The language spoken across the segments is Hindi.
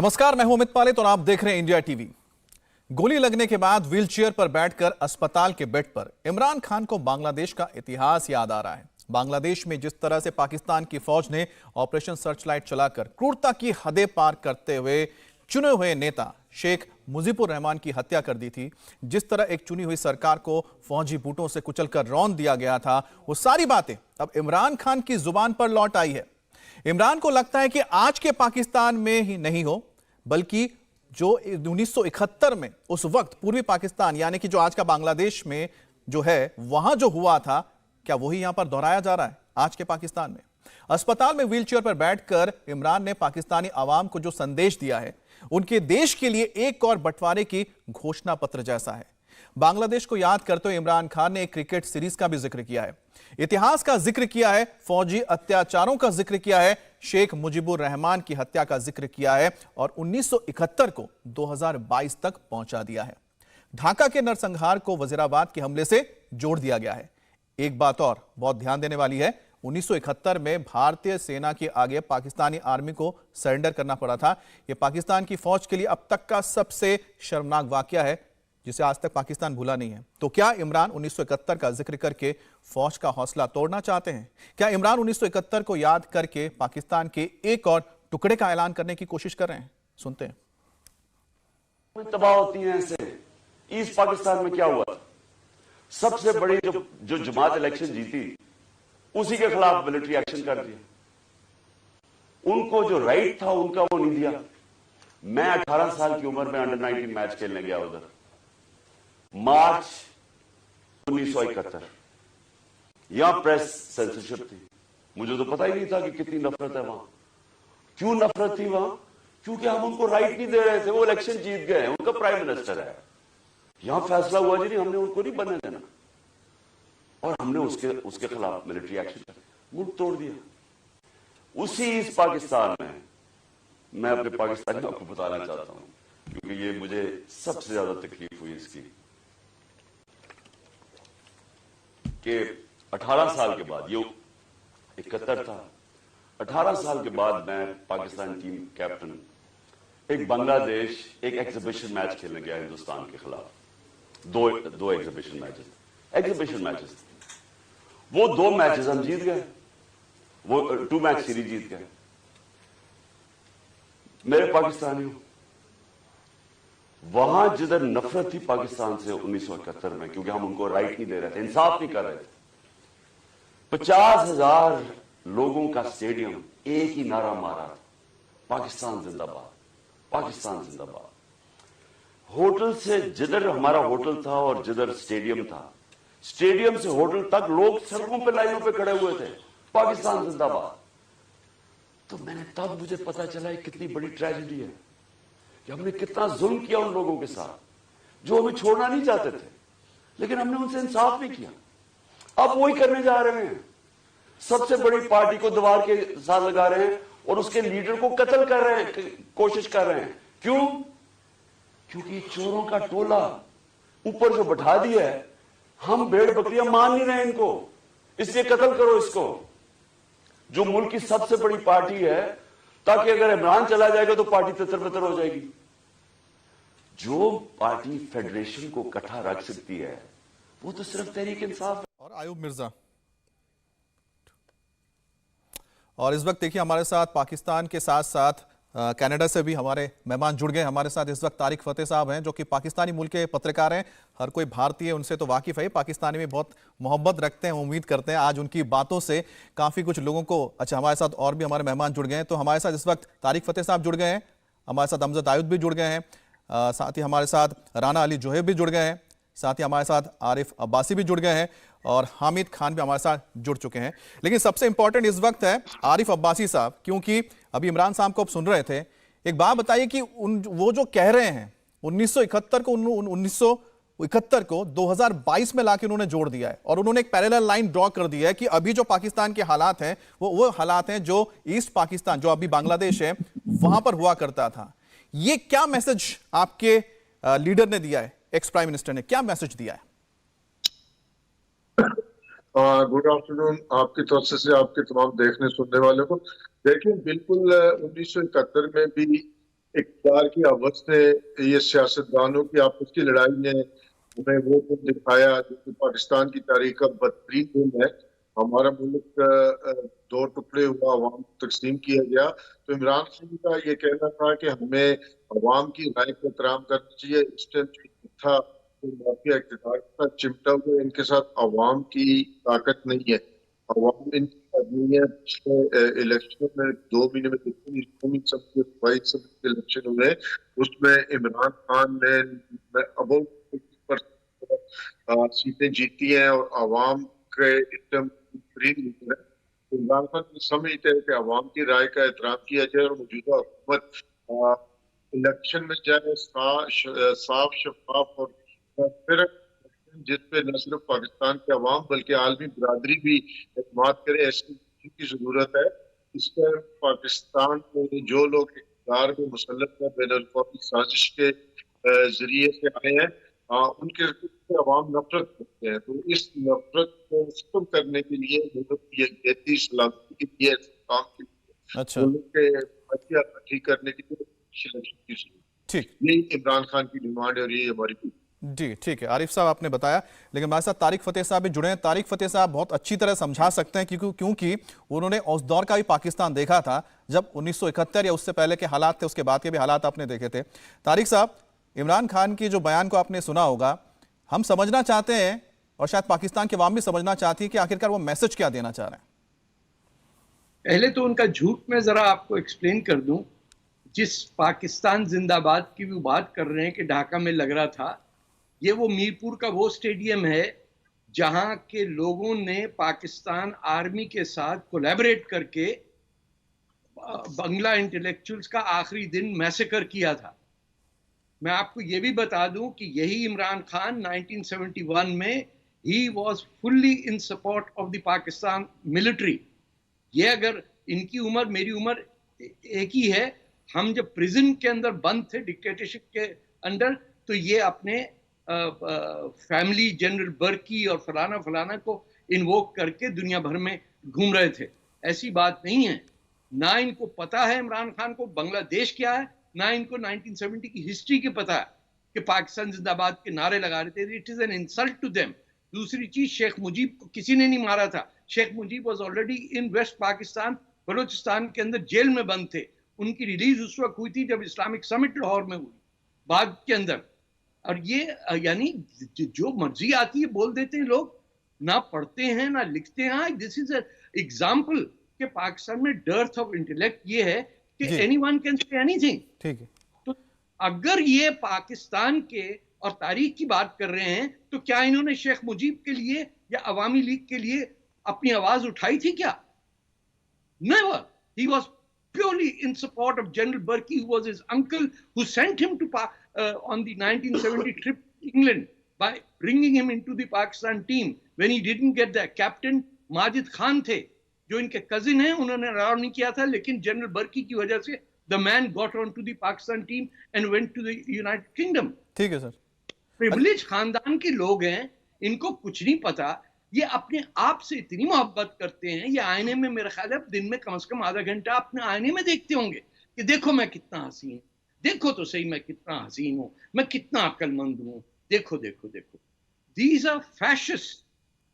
नमस्कार, मैं हूं अमित पालित और आप देख रहे हैं इंडिया टीवी। गोली लगने के बाद व्हीलचेयर पर बैठकर अस्पताल के बेड पर इमरान खान को बांग्लादेश का इतिहास याद आ रहा है। बांग्लादेश में जिस तरह से पाकिस्तान की फौज ने ऑपरेशन सर्चलाइट चलाकर क्रूरता की हदें पार करते हुए चुने हुए नेता शेख मुजीबुर रहमान की हत्या कर दी थी, जिस तरह एक चुनी हुई सरकार को फौजी बूटों से कुचलकर रौंद दिया गया था, वो सारी बातें अब इमरान खान की जुबान पर लौट आई है। इमरान को लगता है कि आज के पाकिस्तान में ही नहीं हो, बल्कि जो 1971 में उस वक्त पूर्वी पाकिस्तान यानी कि जो आज का बांग्लादेश में जो है, वहां जो हुआ था, क्या वही यहां पर दोहराया जा रहा है आज के पाकिस्तान में। अस्पताल में व्हीलचेयर पर बैठकर इमरान ने पाकिस्तानी आवाम को जो संदेश दिया है, उनके देश के लिए एक और बंटवारे की घोषणा पत्र जैसा है। बांग्लादेश को याद करते हुए इमरान खान ने एक क्रिकेट सीरीज का भी जिक्र किया है, इतिहास का जिक्र किया है, फौजी अत्याचारों का जिक्र किया है, शेख मुजीबुर रहमान की हत्या का जिक्र किया है और 1971 को 2022 तक पहुंचा दिया है। ढाका के नरसंहार को वजीराबाद के हमले से जोड़ दिया गया है। एक बात और बहुत ध्यान देने वाली है, 1971 में भारतीय सेना के आगे पाकिस्तानी आर्मी को सरेंडर करना पड़ा था। यह पाकिस्तान की फौज के लिए अब तक का सबसे शर्मनाक वाकया है, जिसे आज तक पाकिस्तान भूला नहीं है। तो क्या इमरान 1971 का जिक्र करके फौज का हौसला तोड़ना चाहते हैं? क्या इमरान 1971 को याद करके पाकिस्तान के एक और टुकड़े का ऐलान करने की कोशिश कर रहे हैं? सुनते हैं। तबाह होती है ऐसे। ईस्ट पाकिस्तान में क्या हुआ था? सबसे बड़ी जो जमात इलेक्शन जीती, उसी के खिलाफ मिलिट्री एक्शन कर दिया। उनको जो राइट था उनका वो नहीं दिया। मैं 18 साल की उम्र में अंडर 19 मैच खेलने गया उधर, मार्च 1971। यहां प्रेस सेंसरशिप थी। मुझे तो पता ही नहीं था कि कितनी नफरत है वहां। क्यों नफरत थी वहां? क्योंकि हम उनको राइट नहीं दे रहे थे। वो इलेक्शन जीत गए, उनका प्राइम मिनिस्टर है। यहां फैसला हुआ जी नहीं, हमने उनको नहीं बनने देना, और हमने उसके खिलाफ मिलिट्री एक्शन कर मुल्क तोड़ दिया। उसी इस पाकिस्तान में मैं अपने पाकिस्तानियों को बताना चाहता हूं, क्योंकि ये मुझे सबसे ज्यादा तकलीफ हुई इसकी, कि 18 साल के बाद, ये 71 था, 18 साल के बाद मैं पाकिस्तान टीम कैप्टन एक बांग्लादेश एक एग्जीबिशन मैच खेलने गया हिंदुस्तान के खिलाफ। दो एग्जीबिशन मैचेस। वो 2 मैचेस हम जीत गए, वो 2 मैच सीरीज जीत गए। मेरे पाकिस्तानियों, वहां जिधर नफरत थी पाकिस्तान से 1971 में, क्योंकि हम उनको राइट नहीं दे रहे थे, इंसाफ नहीं कर रहे थे, 50,000 लोगों का स्टेडियम एक ही नारा मारा, पाकिस्तान जिंदाबाद, पाकिस्तान जिंदाबाद। होटल से, जिधर हमारा होटल था और जिधर स्टेडियम था, स्टेडियम से होटल तक लोग सड़कों पे लाइनों पे खड़े हुए थे, पाकिस्तान जिंदाबाद। तो तब मुझे पता चला कितनी बड़ी ट्रेजेडी है, कि हमने कितना जुल्म किया उन लोगों के साथ, जो हमें छोड़ना नहीं चाहते थे, लेकिन हमने उनसे इंसाफ नहीं किया। अब वही करने जा रहे हैं। सबसे बड़ी पार्टी को दीवार के साथ लगा रहे हैं और उसके लीडर को कत्ल कर रहे हैं, कोशिश कर रहे हैं। क्यों? क्योंकि चोरों का टोला ऊपर जो बैठा दिया है, हम भेड़ बकरियां मान नहीं रहे इनको, इसलिए कत्ल करो इसको, जो मुल्क की सबसे बड़ी पार्टी है, ताकि अगर इमरान चला जाएगा तो पार्टी तितर-बितर हो जाएगी। जो पार्टी फेडरेशन को इकट्ठा रख सकती है, वो तो सिर्फ तहरीक इंसाफ है। और आयुब मिर्जा। और इस वक्त देखिए हमारे साथ पाकिस्तान के साथ साथ कनाडा से भी हमारे मेहमान जुड़ गए। हमारे साथ इस वक्त तारिक फतेह साहब हैं, जो कि पाकिस्तानी मूल के पत्रकार हैं। हर कोई भारतीय उनसे तो वाकिफ है, पाकिस्तानी में बहुत मोहब्बत रखते हैं। उम्मीद करते हैं आज उनकी बातों से काफ़ी कुछ लोगों को। अच्छा, हमारे साथ और भी हमारे मेहमान जुड़ गए हैं। तो हमारे साथ इस वक्त तारिक फतेह साहब जुड़ गए हैं, हमारे साथ अमजद आयुब भी जुड़ गए हैं, साथ ही हमारे साथ राना अली जोहेब भी जुड़ गए हैं, साथ ही हमारे साथ आरिफ अब्बासी भी जुड़ गए हैं और हामिद खान भी हमारे साथ जुड़ चुके हैं। लेकिन सबसे इंपॉर्टेंट इस वक्त है आरिफ अब्बासी साहब, क्योंकि अभी इमरान साहब को आप सुन रहे थे। एक बात बताइए कि वो जो कह रहे हैं 1971 को 2022 में लाके उन्होंने जोड़ दिया है, और उन्होंने एक पैरेलल लाइन ड्रॉ कर दिया है कि अभी जो पाकिस्तान के हालात हैं वो हालात हैं जो ईस्ट पाकिस्तान, जो अभी बांग्लादेश है, वहां पर हुआ करता था। ये क्या मैसेज आपके लीडर ने दिया है, एक्स प्राइम मिनिस्टर ने क्या मैसेज दिया है? गुड आफ्टरनून आपकी तरफ से आपके तमाम देखने सुनने वालों को। देखिए, बिल्कुल 1971 में भी इक़्तिदार की हवस से ये सियासतदानों की आपस की लड़ाई ने हमें वो दिन दिखाया जो पाकिस्तान की तारीख का बदतरीन दिन है। हमारा मुल्क दो टुकड़े हुआ, अवाम को तकसीम किया गया। तो इमरान खान का ये कहना था कि हमें अवाम की राय को एहतराम करना चाहिए। इस टाइम जो था माफिया इक़्तिदार के साथ चिमटा हुआ, इनके साथ अवाम की ताकत नहीं है, अवाम इनकी नहीं है। पिछले इलेक्शन में 2 महीने में जितनी कौमी के इलेक्शन हुए उसमें इमरान खान ने अब सीटें जीती हैं और अवाम के लीडर है। इमरान खान समझते हैं कि अवाम की राय का एहतराम किया जाए और मौजूदा हुकूमत इलेक्शन में जाए साफ शफाफ और फिर जिसपे न सिर्फ पाकिस्तान के अवाम बल्कि आलमी बरादरी भी एतमाद करे, ऐसी की जरूरत है। इसका पाकिस्तान में जो लोग इक़्तिदार में मुसल्लत है बैनुल-अक़वामी साजिश के जरिए से आए हैं, उनके अवाम नफरत करते हैं। तो इस नफरत को खत्म करने के लिए मुल्क की यकजहती सलामती के लिए काम के लिए अच्छा, मुल्क के मसला ठीक करने के लिए इलेक्शन की जरूरत ठीक। है। यही इमरान खान की डिमांड है और ये हमारी जी ठीक है, आरिफ साहब आपने बताया, लेकिन हमारे साथ तारिक फतेह साहब भी जुड़े हैं। तारिक फतेह साहब बहुत अच्छी तरह समझा सकते हैं क्योंकि उन्होंने उस दौर का भी पाकिस्तान देखा था जब 1971 या उससे पहले के हालात थे, उसके बाद के भी हालात आपने देखे थे। तारिक साहब, इमरान खान की जो बयान को आपने सुना होगा, हम समझना चाहते हैं और शायद पाकिस्तान की अवाम भी समझना चाहती है कि आखिरकार वो मैसेज क्या देना चाह रहे हैं। पहले तो उनका झूठ में जरा आपको एक्सप्लेन कर दूं। जिस पाकिस्तान जिंदाबाद की भी बात कर रहे हैं कि ढाका में लग रहा था, ये वो मीरपुर का वो स्टेडियम है जहां के लोगों ने पाकिस्तान आर्मी के साथ कोलैबोरेट करके बंगला इंटेलेक्चुअल्स का आखिरी दिन मैसेकर किया था। मैं आपको ये भी बता दूं कि यही इमरान खान 1971 में he was fully in support of the Pakistan military. ये अगर इनकी उम्र मेरी उम्र एक ही है, हम जब प्रिजन के अंदर बंद थे डिक्टेटरशिप के अंडर, तो ये अपने फैमिली जनरल बर्की और फलाना फलाना को इन्वोक करके दुनिया भर में घूम रहे थे। ऐसी बात नहीं है। ना इनको पता है इमरान खान को बांग्लादेश क्या है, ना इनको 1970 की हिस्ट्री की पता है कि पाकिस्तान जिंदाबाद के नारे लगा रहे थे। It is an insult to them. दूसरी चीज, शेख मुजीब को किसी ने नहीं मारा था। Sheikh Mujib was already in West Pakistan, Balochistan के अंदर जेल में बंद थे। उनकी रिलीज उस वक्त हुई थी जब इस्लामिक समिट लाहौर में हुई, बाद के अंदर। और ये यानी जो मर्जी आती है बोल देते हैं लोग, ना पढ़ते हैं ना लिखते हैं। दिस इज एग्जाम्पल कि पाकिस्तान में डर्थ ऑफ इंटेलेक्ट ये है कि एनीवन कैन से एनीथिंग। ठीक है, तो अगर ये पाकिस्तान के और तारीख की बात कर रहे हैं, तो क्या इन्होंने शेख मुजीब के लिए या अवामी लीग के लिए अपनी आवाज उठाई थी क्या? Never. He was purely in support of General Burki, who was his uncle, who sent him to on the 1970 trip to England by bringing him into the Pakistan team when he didn't get the captain. Majid Khan थे जो इनके कजिन हैं, उन्होंने अलाउ नहीं किया था, लेकिन जनरल बर्की की वजह से the man got on to the Pakistan team and went to the United Kingdom. ठीक है सर। प्रिविलेज खानदान के लोग हैं, इनको कुछ नहीं पता। ये अपने आप से इतनी मोहब्बत करते हैं, ये आईने में मेरे ख्याल है दिन में कम से कम आधा घंटा अपने आईने में देखते होंगे कि देखो मैं कितना हसीन, देखो तो सही मैं कितना हसीन हूं, मैं कितना अक्लमंद हूं, देखो देखो देखो। These are fascist.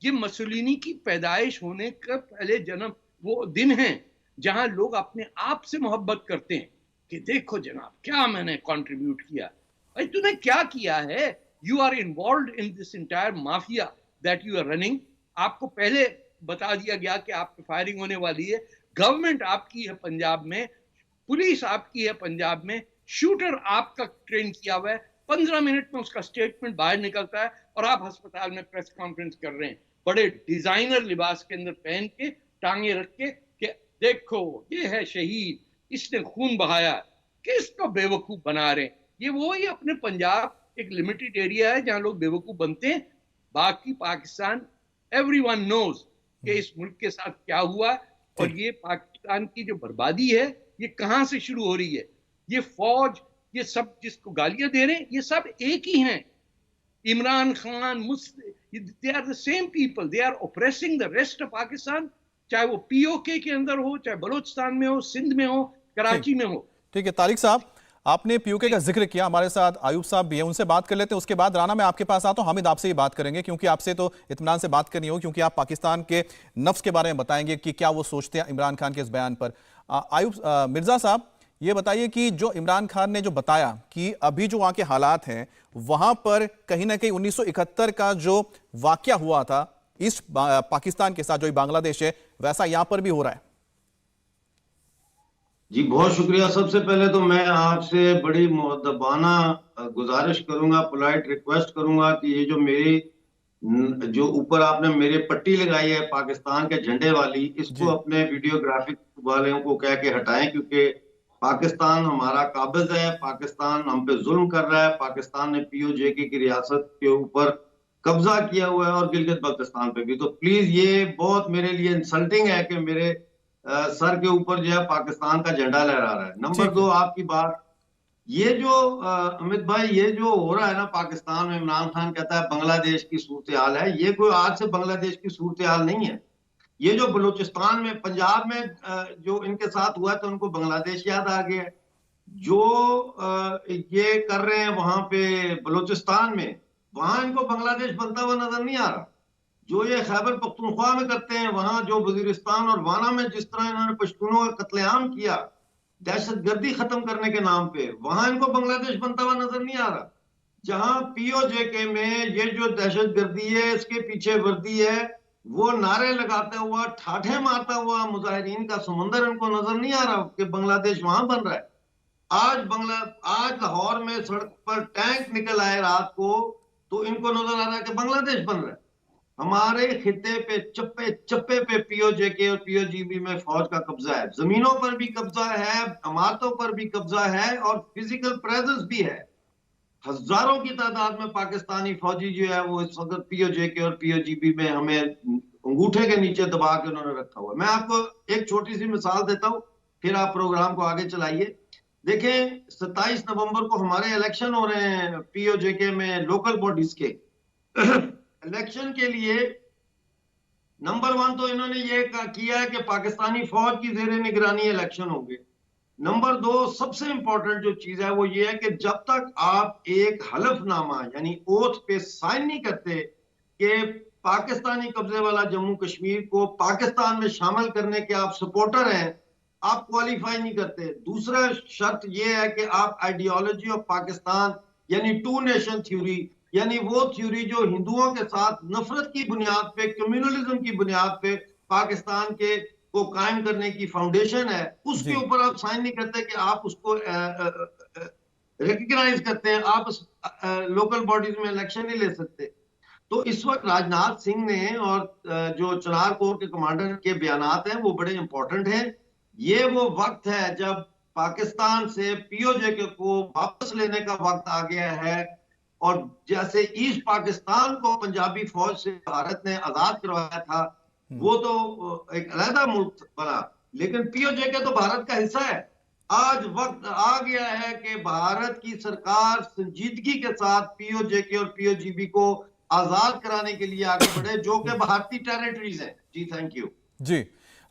ये मसोलिनी की पैदाइश होने का पहले जन्म वो दिन है जहां लोग अपने आप से मोहब्बत करते हैं कि देखो जनाब क्या मैंने कंट्रीब्यूट किया। भाई तूने क्या किया है? You are involve in this entire mafia that you are running. आपको पहले बता दिया गया कि आपकी फायरिंग होने वाली है। गवर्नमेंट आपकी है पंजाब में, पुलिस आपकी है पंजाब में, शूटर आपका ट्रेन किया हुआ है। 15 मिनट में उसका स्टेटमेंट बाहर निकलता है और आप अस्पताल में प्रेस कॉन्फ्रेंस कर रहे हैं बड़े डिजाइनर लिबास के अंदर पहन के, टांगे रख के कि देखो ये है शहीद, इसने खून बहाया। किसको बेवकूफ बना रहे हैं? ये वो ही अपने पंजाब एक लिमिटेड एरिया है जहां लोग बेवकूफ बनते हैं। बाकी पाकिस्तान एवरीवन नोज कि इस मुल्क के साथ क्या हुआ। और ये पाकिस्तान की जो बर्बादी है ये कहां से शुरू हो रही है? ये फौज, ये सब जिसको गालियां दे रहे हैं, ये सब एक ही हैं। Imran Khan, they are the same people, they are oppressing the rest of Pakistan, चाहे वो पीओके के अंदर हो, चाहे बलूचिस्तान में हो, सिंध में हो, कराची में हो। ठीक है तारिक साहब, आपने पीयूके का जिक्र किया, हमारे साथ आयुब साहब भी हैं, उनसे बात कर लेते हैं। उसके बाद राना मैं आपके पास आता हूं, हामिद आपसे ही बात करेंगे क्योंकि आपसे तो इत्मीनान से बात करनी होगी, क्योंकि आप पाकिस्तान के नफ्स के बारे में बताएंगे कि क्या वो सोचते हैं इमरान खान के इस बयान पर। आयुब मिर्जा साहब, ये बताइए कि जो इमरान खान ने जो बताया कि अभी जो वहाँ के हालात हैं वहाँ पर कहीं ना कहीं 1971 का जो वाकया हुआ था ईस्ट पाकिस्तान के साथ, जो बांग्लादेश है, वैसा यहाँ पर भी हो रहा है। जी बहुत शुक्रिया। सबसे पहले तो मैं आपसे बड़ी मुअद्दबाना गुजारिश करूंगा, पोलाइट रिक्वेस्ट करूंगा कि ये जो मेरी जो ऊपर आपने मेरे पट्टी लगाई है पाकिस्तान के झंडे वाली, इसको अपने वीडियोग्राफिक वालों को कह के हटाएं, क्योंकि पाकिस्तान हमारा काबिज है, पाकिस्तान हम पे जुल्म कर रहा है, पाकिस्तान ने पीओजेके की रियासत के ऊपर कब्जा किया हुआ है और गिलगित बल्तिस्तान पे भी। तो प्लीज ये बहुत मेरे लिए इंसल्टिंग है कि मेरे सर के ऊपर जो है पाकिस्तान का झंडा लहरा रहा है। नंबर 2, आपकी बात, ये जो अमित भाई ये जो हो रहा है ना पाकिस्तान में, इमरान खान कहता है बांग्लादेश की सूरत हाल है, ये कोई आज से बांग्लादेश की सूरत हाल नहीं है। ये जो बलूचिस्तान में, पंजाब में जो इनके साथ हुआ तो उनको बांग्लादेश याद आ गया। जो ये कर रहे हैं वहां पे बलूचिस्तान में, वहां इनको बांग्लादेश बनता हुआ नजर नहीं आ रहा। जो ये खैबर पख्तूनख्वा में करते हैं, वहां जो वजीरिस्तान और वाना में जिस तरह इन्होंने पश्तूनों का कत्लेआम किया दहशतगर्दी खत्म करने के नाम पे, वहां इनको बांग्लादेश बनता हुआ नजर नहीं आ रहा। जहां पीओजेके में ये जो दहशतगर्दी है, इसके पीछे वर्दी है, वो नारे लगाता हुआ, ठाठे मारता हुआ मुजाहिरीन का समंदर इनको नजर नहीं आ रहा कि बांग्लादेश वहां बन रहा है। आज लाहौर में सड़क पर टैंक निकल आए रात को, तो इनको नजर आ रहा है कि बांग्लादेश बन रहा है। हमारे खिते पे चप्पे चप्पे पे पीओजेके और पीओजीबी में फौज का कब्जा है, जमीनों पर भी कब्जा है, इमारतों पर भी कब्जा है और फिजिकल प्रेजेंस भी है। हजारों की तादाद में पाकिस्तानी फौजी जो है वो इस वक्त पीओजेके और पीओजीबी में हमें अंगूठे के नीचे दबा के उन्होंने रखा हुआ है। मैं आपको एक छोटी सी मिसाल देता हूं, फिर आप प्रोग्राम को आगे चलाइए। देखें, 27 नवंबर को हमारे इलेक्शन हो रहे हैं पीओजेके में, लोकल बॉडीज के इलेक्शन के लिए। नंबर 1 तो इन्होंने ये किया है कि पाकिस्तानी फौज की जेर निगरानी इलेक्शन होंगे। नंबर 2, सबसे इंपॉर्टेंट जो चीज है वो ये है कि जब तक आप एक हलफनामा यानी ओथ पे साइन नहीं करते कि पाकिस्तानी कब्जे वाला जम्मू कश्मीर को पाकिस्तान में शामिल करने के आप सपोर्टर हैं, आप क्वालिफाई नहीं करते। दूसरा शर्त यह है कि आप आइडियोलॉजी ऑफ पाकिस्तान यानी 2 नेशन थ्योरी, यानी वो थ्योरी जो हिंदुओं के साथ नफरत की बुनियाद पे, कम्युनलिज्म की बुनियाद पे पाकिस्तान के को कायम करने की फाउंडेशन है, उसके ऊपर आप साइन नहीं करते कि आप उसको रिकग्नाइज करते हैं, आप लोकल बॉडीज में इलेक्शन नहीं ले सकते। तो इस वक्त राजनाथ सिंह ने और जो चनार कोर के कमांडर के बयानात हैं वो बड़े इंपॉर्टेंट हैं। ये वो वक्त है जब पाकिस्तान से पीओजेके को वापस लेने का वक्त आ गया है। और जैसे ईस्ट पाकिस्तान को पंजाबी फौज से भारत ने आजाद करवाया था, वो तो एक अलग मुल्क बना, लेकिन पीओजेके तो भारत का हिस्सा है। आज वक्त आ गया है कि भारत की सरकार संजीदगी के साथ पीओजेके और पीओजीबी को आजाद कराने के लिए आगे बढ़े, जो कि भारतीय टेरिटरीज है। जी थैंक यू। जी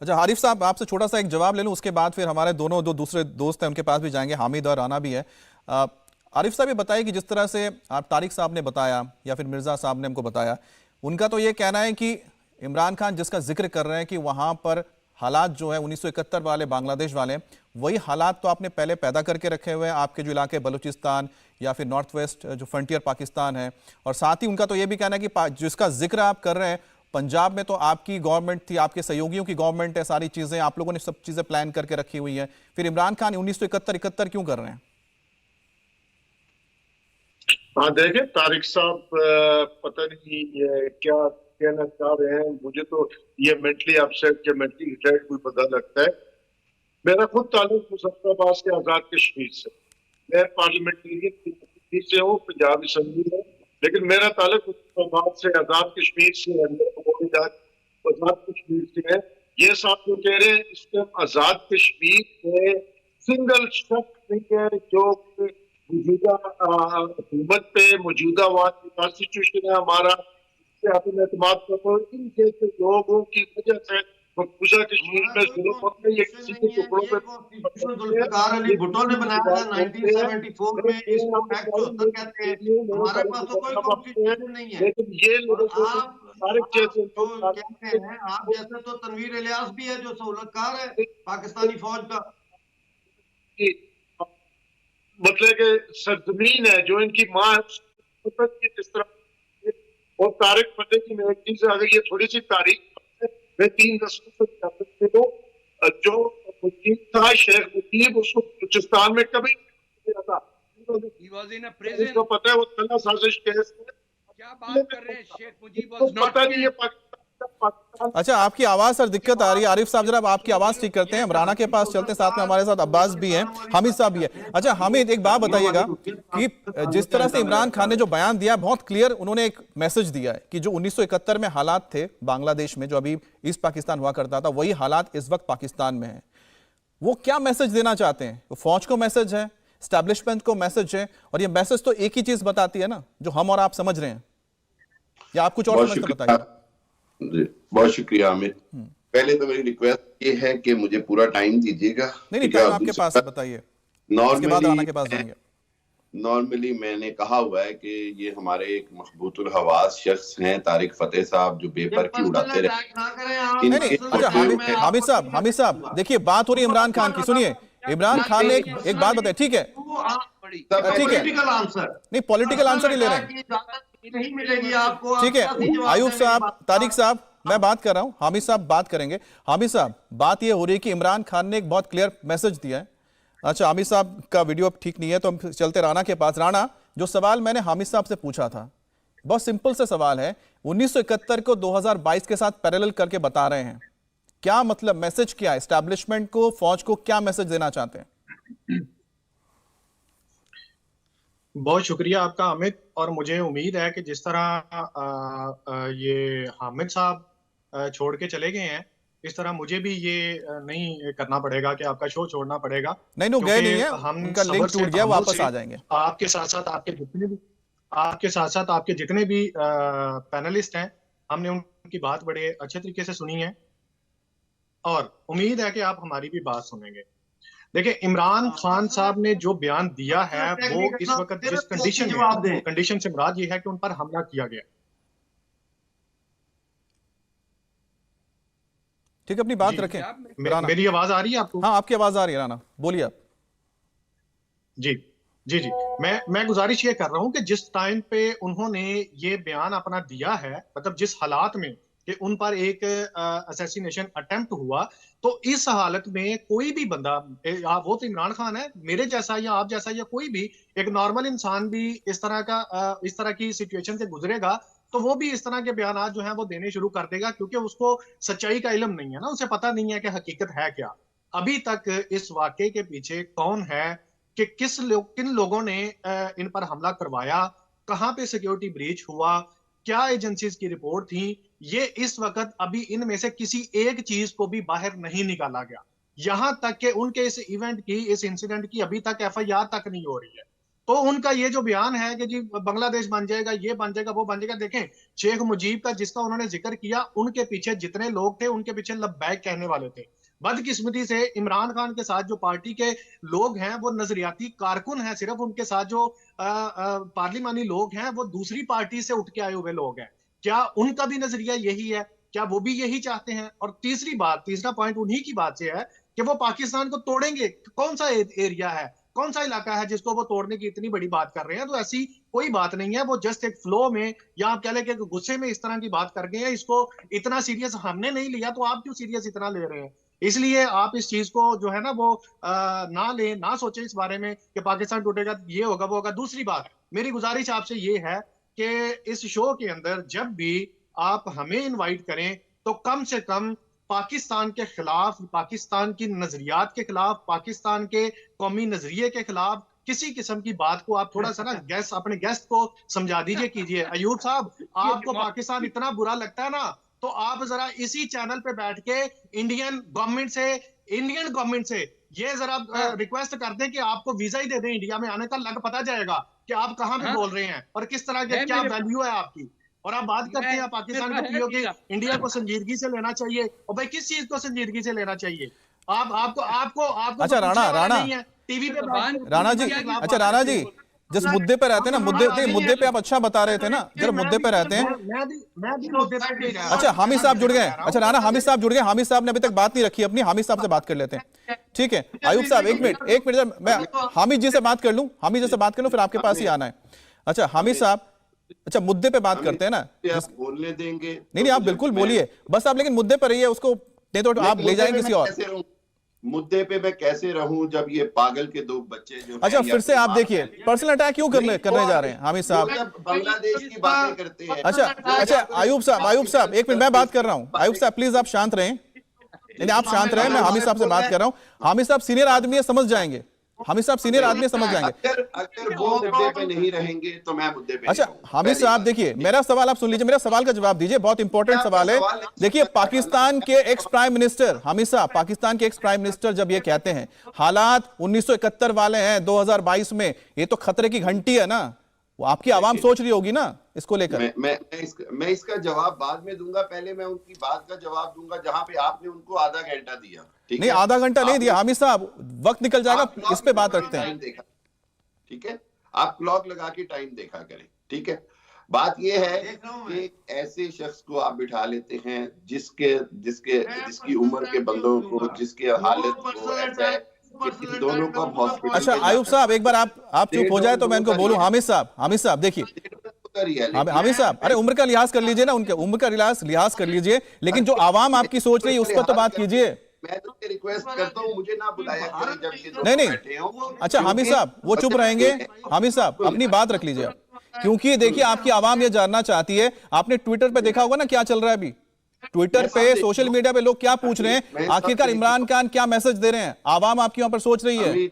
अच्छा, हारिफ साहब आपसे छोटा सा एक जवाब ले लूं, उसके बाद फिर हमारे दोनों दूसरे दोस्त हैं उनके पास भी जाएंगे, हामिद और राना भी है। आरिफ साहब ये बताइए कि जिस तरह से आप तारिक साहब ने बताया या फिर मिर्जा साहब ने हमको बताया, उनका तो ये कहना है कि इमरान खान जिसका जिक्र कर रहे हैं कि वहां पर हालात जो है 1971 वाले बांग्लादेश वाले, वही हालात तो आपने पहले पैदा करके रखे हुए हैं आपके जो इलाके बलूचिस्तान या फिर नॉर्थ वेस्ट जो फ्रंटियर पाकिस्तान है। और साथ ही उनका तो ये भी कहना है कि जिसका जिक्र आप कर रहे हैं, पंजाब में तो आपकी गवर्नमेंट थी, आपके सहयोगियों की गवर्नमेंट है, सारी चीजें आप लोगों ने सब चीजें प्लान करके रखी हुई है, फिर इमरान खान 1971 क्यों कर रहे हैं? हाँ देखें, तारिक साहब पता नहीं क्या कहना चाह रहे हैं। मुझे तो ये मेंटली अपसेट या मेंटली रिटायर्ड कोई पता लगता है। मेरा खुद ताल्लुक मुजफ्फराबाद से आजाद कश्मीर से, मैं पार्लियामेंटेरियन से हूँ, पंजाब असेंबली में, लेकिन मेरा ताल्लुक मुजफ्फराबाद से आजाद कश्मीर से आजाद कश्मीर से है। ये साहब जो कह रहे हैं, इस टाइम आजाद कश्मीर में सिंगल शख्स नहीं है जो मौजूदा हुकूमत पे, मौजूदा कॉन्स्टिट्यूशन है हमारा, इनके लोगों की वजह से मकबूजा कश्मीर में जुल्म होते हैं, ये किसी के टुकड़ों पे जुल्फिकार अली भुट्टो ने बनाया था 1974 में, इसको एक्ट 74 कहते हैं। हमारे पास तो कोई कॉन्स्टिट्यूशन नहीं है। लेकिन ये लोग आप जैसे जो कहते हैं, आप जैसे तो तनवीर इलियास भी है जो सहूलतकार है पाकिस्तानी फौज का। मतलब कि सरजमीन है जो इनकी माँ है, जिस तरह। और तारिक फतेह की मेहनती से अगर ये थोड़ी सी तारीख में 3 नस्लों से जो मुजीब था, शेख मुजीब, उसको बलूचिस्तान में कभी नहीं था। He was in a prison. इसको पता है वो तला साजिश केस में क्या बात कर रहे हैं? शेख मुजीब was not पता नहीं है killed. पाकिस्तान। अच्छा, आपकी आवाज सर दिक्कत आ रही है। आरिफ साहब जरा आपकी आवाज ठीक करते हैं। इमराना के पास चलते हैं, साथ में हमारे साथ अब्बास भी हैं, हामिद साहब भी है। अच्छा हामिद, एक बात बताइएगा कि जिस तरह से इमरान खान ने जो बयान दिया, बहुत क्लियर उन्होंने एक मैसेज दिया है कि जो 1971 में हालात थे बांग्लादेश में, जो अभी ईस्ट पाकिस्तान हुआ करता था, वही हालात इस वक्त पाकिस्तान में है। वो क्या मैसेज देना चाहते हैं? वो फौज को मैसेज है, एस्टैब्लिशमेंट को मैसेज है, और ये मैसेज तो एक ही चीज बताती है ना, जो हम और आप समझ रहे हैं, या आप कुछ और समझते बताइए। जी, बहुत शुक्रिया आमिर। पहले तो मेरी रिक्वेस्ट ये है कि मुझे पूरा टाइम दीजिएगा। नहीं, टाइम आपके पास है, बताइए। उसके बाद राना के पास जाएंगे। नॉर्मली मैंने कहा हुआ है कि ये हमारे एक मखबूतुल हवास शख्स हैं तारिक फतेह साहब, जो पेपर की उड़ाते रहे। नहीं, अच्छा हामिद साहब देखिए, बात हो रही है इमरान खान की, सुनिए। इमरान खान ने एक बात बताई, ठीक है, ठीक है, नहीं पॉलिटिकल आंसर ही ले रहे हैं, नहीं मिलेगी आपको। ठीक है। आयुब साहब, तारिक साहब, मैं बात कर रहा हूं, हामिद साहब बात करेंगे। हामिद साहब, बात ये हो रही है कि इमरान खान ने एक बहुत क्लियर मैसेज दिया है। अच्छा, हामिद साहब का वीडियो अब ठीक नहीं है, तो हम चलते राना के पास। राना, जो सवाल मैंने हामिद साहब से पूछा था, बहुत सिंपल सा सवाल है। 1971 को 2022 के साथ पैरेलल करके बता रहे हैं, क्या मतलब, मैसेज क्या है? एस्टैब्लिशमेंट को, फौज को क्या मैसेज देना चाहते हैं? बहुत शुक्रिया आपका अमित, और मुझे उम्मीद है कि जिस तरह ये हामिद साहब छोड़ के चले गए हैं, इस तरह मुझे भी ये नहीं करना पड़ेगा कि आपका शो छोड़ना पड़ेगा। नहीं, गए नहीं है, उनका लिंक टूट गया, वापस आ जाएंगे। आपके साथ साथ आपके जितने भी पैनलिस्ट हैं, हमने उनकी बात बड़े अच्छे तरीके से सुनी है, और उम्मीद है कि आप हमारी भी बात सुनेंगे। देखिए, इमरान खान साहब ने जो बयान दिया है, वो इस वक्त जिस कंडीशन से मुराद ये है कि उन पर हमला किया गया। ठीक है, अपनी बात रखें। मेरी आवाज आ रही है आपको? हाँ, आपकी आवाज आ रही है राना, बोलिए आप। जी जी जी, मैं गुजारिश ये कर रहा हूं कि जिस टाइम पे उन्होंने ये बयान अपना दिया है, मतलब जिस हालात में कि उन पर एक असैसिनेशन अटेम्प्ट हुआ, तो इस हालत में कोई भी बंदा, वो तो इमरान खान है, मेरे जैसा या आप जैसा या कोई भी एक नॉर्मल इंसान भी इस तरह की सिचुएशन से गुजरेगा, तो वो भी इस तरह के बयान जो हैं वो देने शुरू कर देगा, क्योंकि उसको सच्चाई का इल्म नहीं है ना, उसे पता नहीं है कि हकीकत है क्या। अभी तक इस वाकये के पीछे कौन है, कि किन लोगों ने इन पर हमला करवाया, कहां पे सिक्योरिटी ब्रीच हुआ, क्या एजेंसीज की रिपोर्ट थी, ये इस वक्त अभी इनमें से किसी एक चीज को भी बाहर नहीं निकाला गया। यहां तक कि उनके इस इवेंट की, इस इंसिडेंट की अभी तक FIR तक नहीं हो रही है। तो उनका ये जो बयान है कि जी बांग्लादेश बन जाएगा, ये बन जाएगा, वो बन जाएगा, देखें शेख मुजीब का जिसका उन्होंने जिक्र किया, उनके पीछे जितने लोग थे, उनके पीछे लब्बैक कहने वाले थे। बदकिस्मती से इमरान खान के साथ जो पार्टी के लोग हैं, वो नजरियाती कारकुन हैं, सिर्फ उनके साथ जो पार्लिमानी लोग हैं, वो दूसरी पार्टी से उठ के आए हुए लोग हैं। क्या उनका भी नजरिया यही है? क्या वो भी यही चाहते हैं? और तीसरा पॉइंट उन्हीं की बात से है कि वो पाकिस्तान को तोड़ेंगे। कौन सा एरिया है, कौन सा इलाका है जिसको वो तोड़ने की इतनी बड़ी बात कर रहे हैं? तो ऐसी कोई बात नहीं है, वो जस्ट एक फ्लो में, या आप कह लें कि गुस्से में इस तरह की बात कर गए हैं। इसको इतना सीरियस हमने नहीं लिया, तो आप क्यों सीरियस इतना ले रहे हैं? इसलिए आप इस चीज को जो है ना वो ना ले, ना सोचे इस बारे में कि पाकिस्तान टूटेगा, ये होगा, वो होगा। दूसरी बात, मेरी गुजारिश आपसे ये है कि इस शो के अंदर जब भी आप हमें इनवाइट करें, तो कम से कम पाकिस्तान के खिलाफ, पाकिस्तान की नजरियात के खिलाफ, पाकिस्तान के कौमी नजरिए के खिलाफ किसी किस्म की बात को आप थोड़ा सा ना अपने गेस्ट को समझा दीजिए, कीजिए। अयूब साहब, आपको पाकिस्तान इतना बुरा लगता है ना, तो आप जरा इसी चैनल पे बैठ के इंडियन गवर्नमेंट से ये जरा रिक्वेस्ट कर दें कि आपको वीजा ही दे दें इंडिया में आने का, लग पता जाएगा कि आप कहां पे बोल रहे हैं और किस तरह के क्या वैल्यू है आपकी। और आप बात करते हैं पाकिस्तान को पीओके इंडिया को संजीदगी से लेना चाहिए। और भाई किस चीज को संजीदगी से लेना चाहिए? आपको अच्छा राणा टीवी पे राणा जी, अच्छा राणा जी, जिस मुद्दे पे रहते हैं ना, मुद्दे पे आप अच्छा बता रहे थे ना, जरा मुद्दे पे रहते हैं। मैं भी मुद्दे पे अच्छा हामिद साहब जुड़ गए। अच्छा राणा, हामिद साहब जुड़ गए। हामिद साहब ने अभी तक बात नहीं रखी अपनी, हामिद साहब से बात कर लेते हैं, ठीक है? आयुब साहब एक मिनट, मैं हामिद जी से बात कर लूं, फिर आपके पास ही आना है। अच्छा हामिद साहब, अच्छा मुद्दे पे बात करते हैं ना, बोलने देंगे? नहीं आप बिल्कुल बोलिए, बस आप लेकिन मुद्दे पर रहिए, उसको नहीं तो आप ले जाएंगे किसी और मुद्दे पे। मैं कैसे रहूं जब ये पागल के दो बच्चे जो अच्छा फिर से आप देखिए पर्सनल अटैक क्यों करने जा रहे हैं हामिद साहब? बांग्लादेश की बातें करते हैं। अच्छा आयुब साहब एक मिनट, मैं बात कर रहा हूं। आयुब साहब प्लीज आप शांत रहें, नहीं आप शांत रहें, मैं हामिद साहब से बात कर रहा हूं। हामिद साहब सीनियर आदमी है, समझ जाएंगे। अगर वो मुद्दे पे नहीं रहेंगे तो मैं मुद्दे पे। अच्छा हामिद साहब देखिए, मेरा सवाल आप सुन लीजिए, मेरा सवाल का जवाब दीजिए, बहुत इंपॉर्टेंट सवाल है। देखिए पाकिस्तान के एक्स प्राइम मिनिस्टर, हामिद साहब पाकिस्तान के एक्स प्राइम मिनिस्टर जब ये कहते हैं हालात 1971 वाले हैं 2022 में, ये तो खतरे की घंटी है ना, वो आपकी आवाम सोच रही होगी ना इसको लेकर। मैं इसका जवाब बाद में दूंगा, पहले मैं उनकी बात का जवाब दूंगा जहां पे आपने उनको आधा घंटा दिया। नहीं आधा घंटा नहीं दिया हामिद साहब, वक्त निकल जाएगा, इस पे बात रखते हैं। ठीक है, आप क्लॉक लगा के टाइम देखा करें। ठीक है, बात यह है कि ऐसे शख्स को आप बिठा लेते हैं जिसकी उम्र के बंदों को, जिसके हालत को ऐसा है कि दोनों को हॉस्पिटल। अच्छा आयुब साहब एक बार आप चुप हो जाए तो मैं इनको बोलूं। हामिद साहब देखिए, हामिद साहब अरे उम्र का लिहाज कर लीजिए ना, उनके उम्र का लिहाज कर लीजिए, लेकिन जो आवाम आपकी सोच रही है उस पर तो बात कीजिए। मैं तो रिक्वेस्ट करता हूं मुझे ना बुलाया करें जब ये नहीं। अच्छा हामिद साहब वो चुप रहेंगे, हामिद साहब अपनी बात रख लीजिए, क्योंकि देखिए आपकी आवाम ये जानना चाहती है। आपने ट्विटर पे देखा होगा ना क्या चल रहा है अभी, ट्विटर पे सोशल मीडिया पे लोग क्या पूछ रहे हैं, आखिरकार इमरान खान क्या मैसेज दे रहे हैं, आवाम आपकी वहां पर सोच रही है।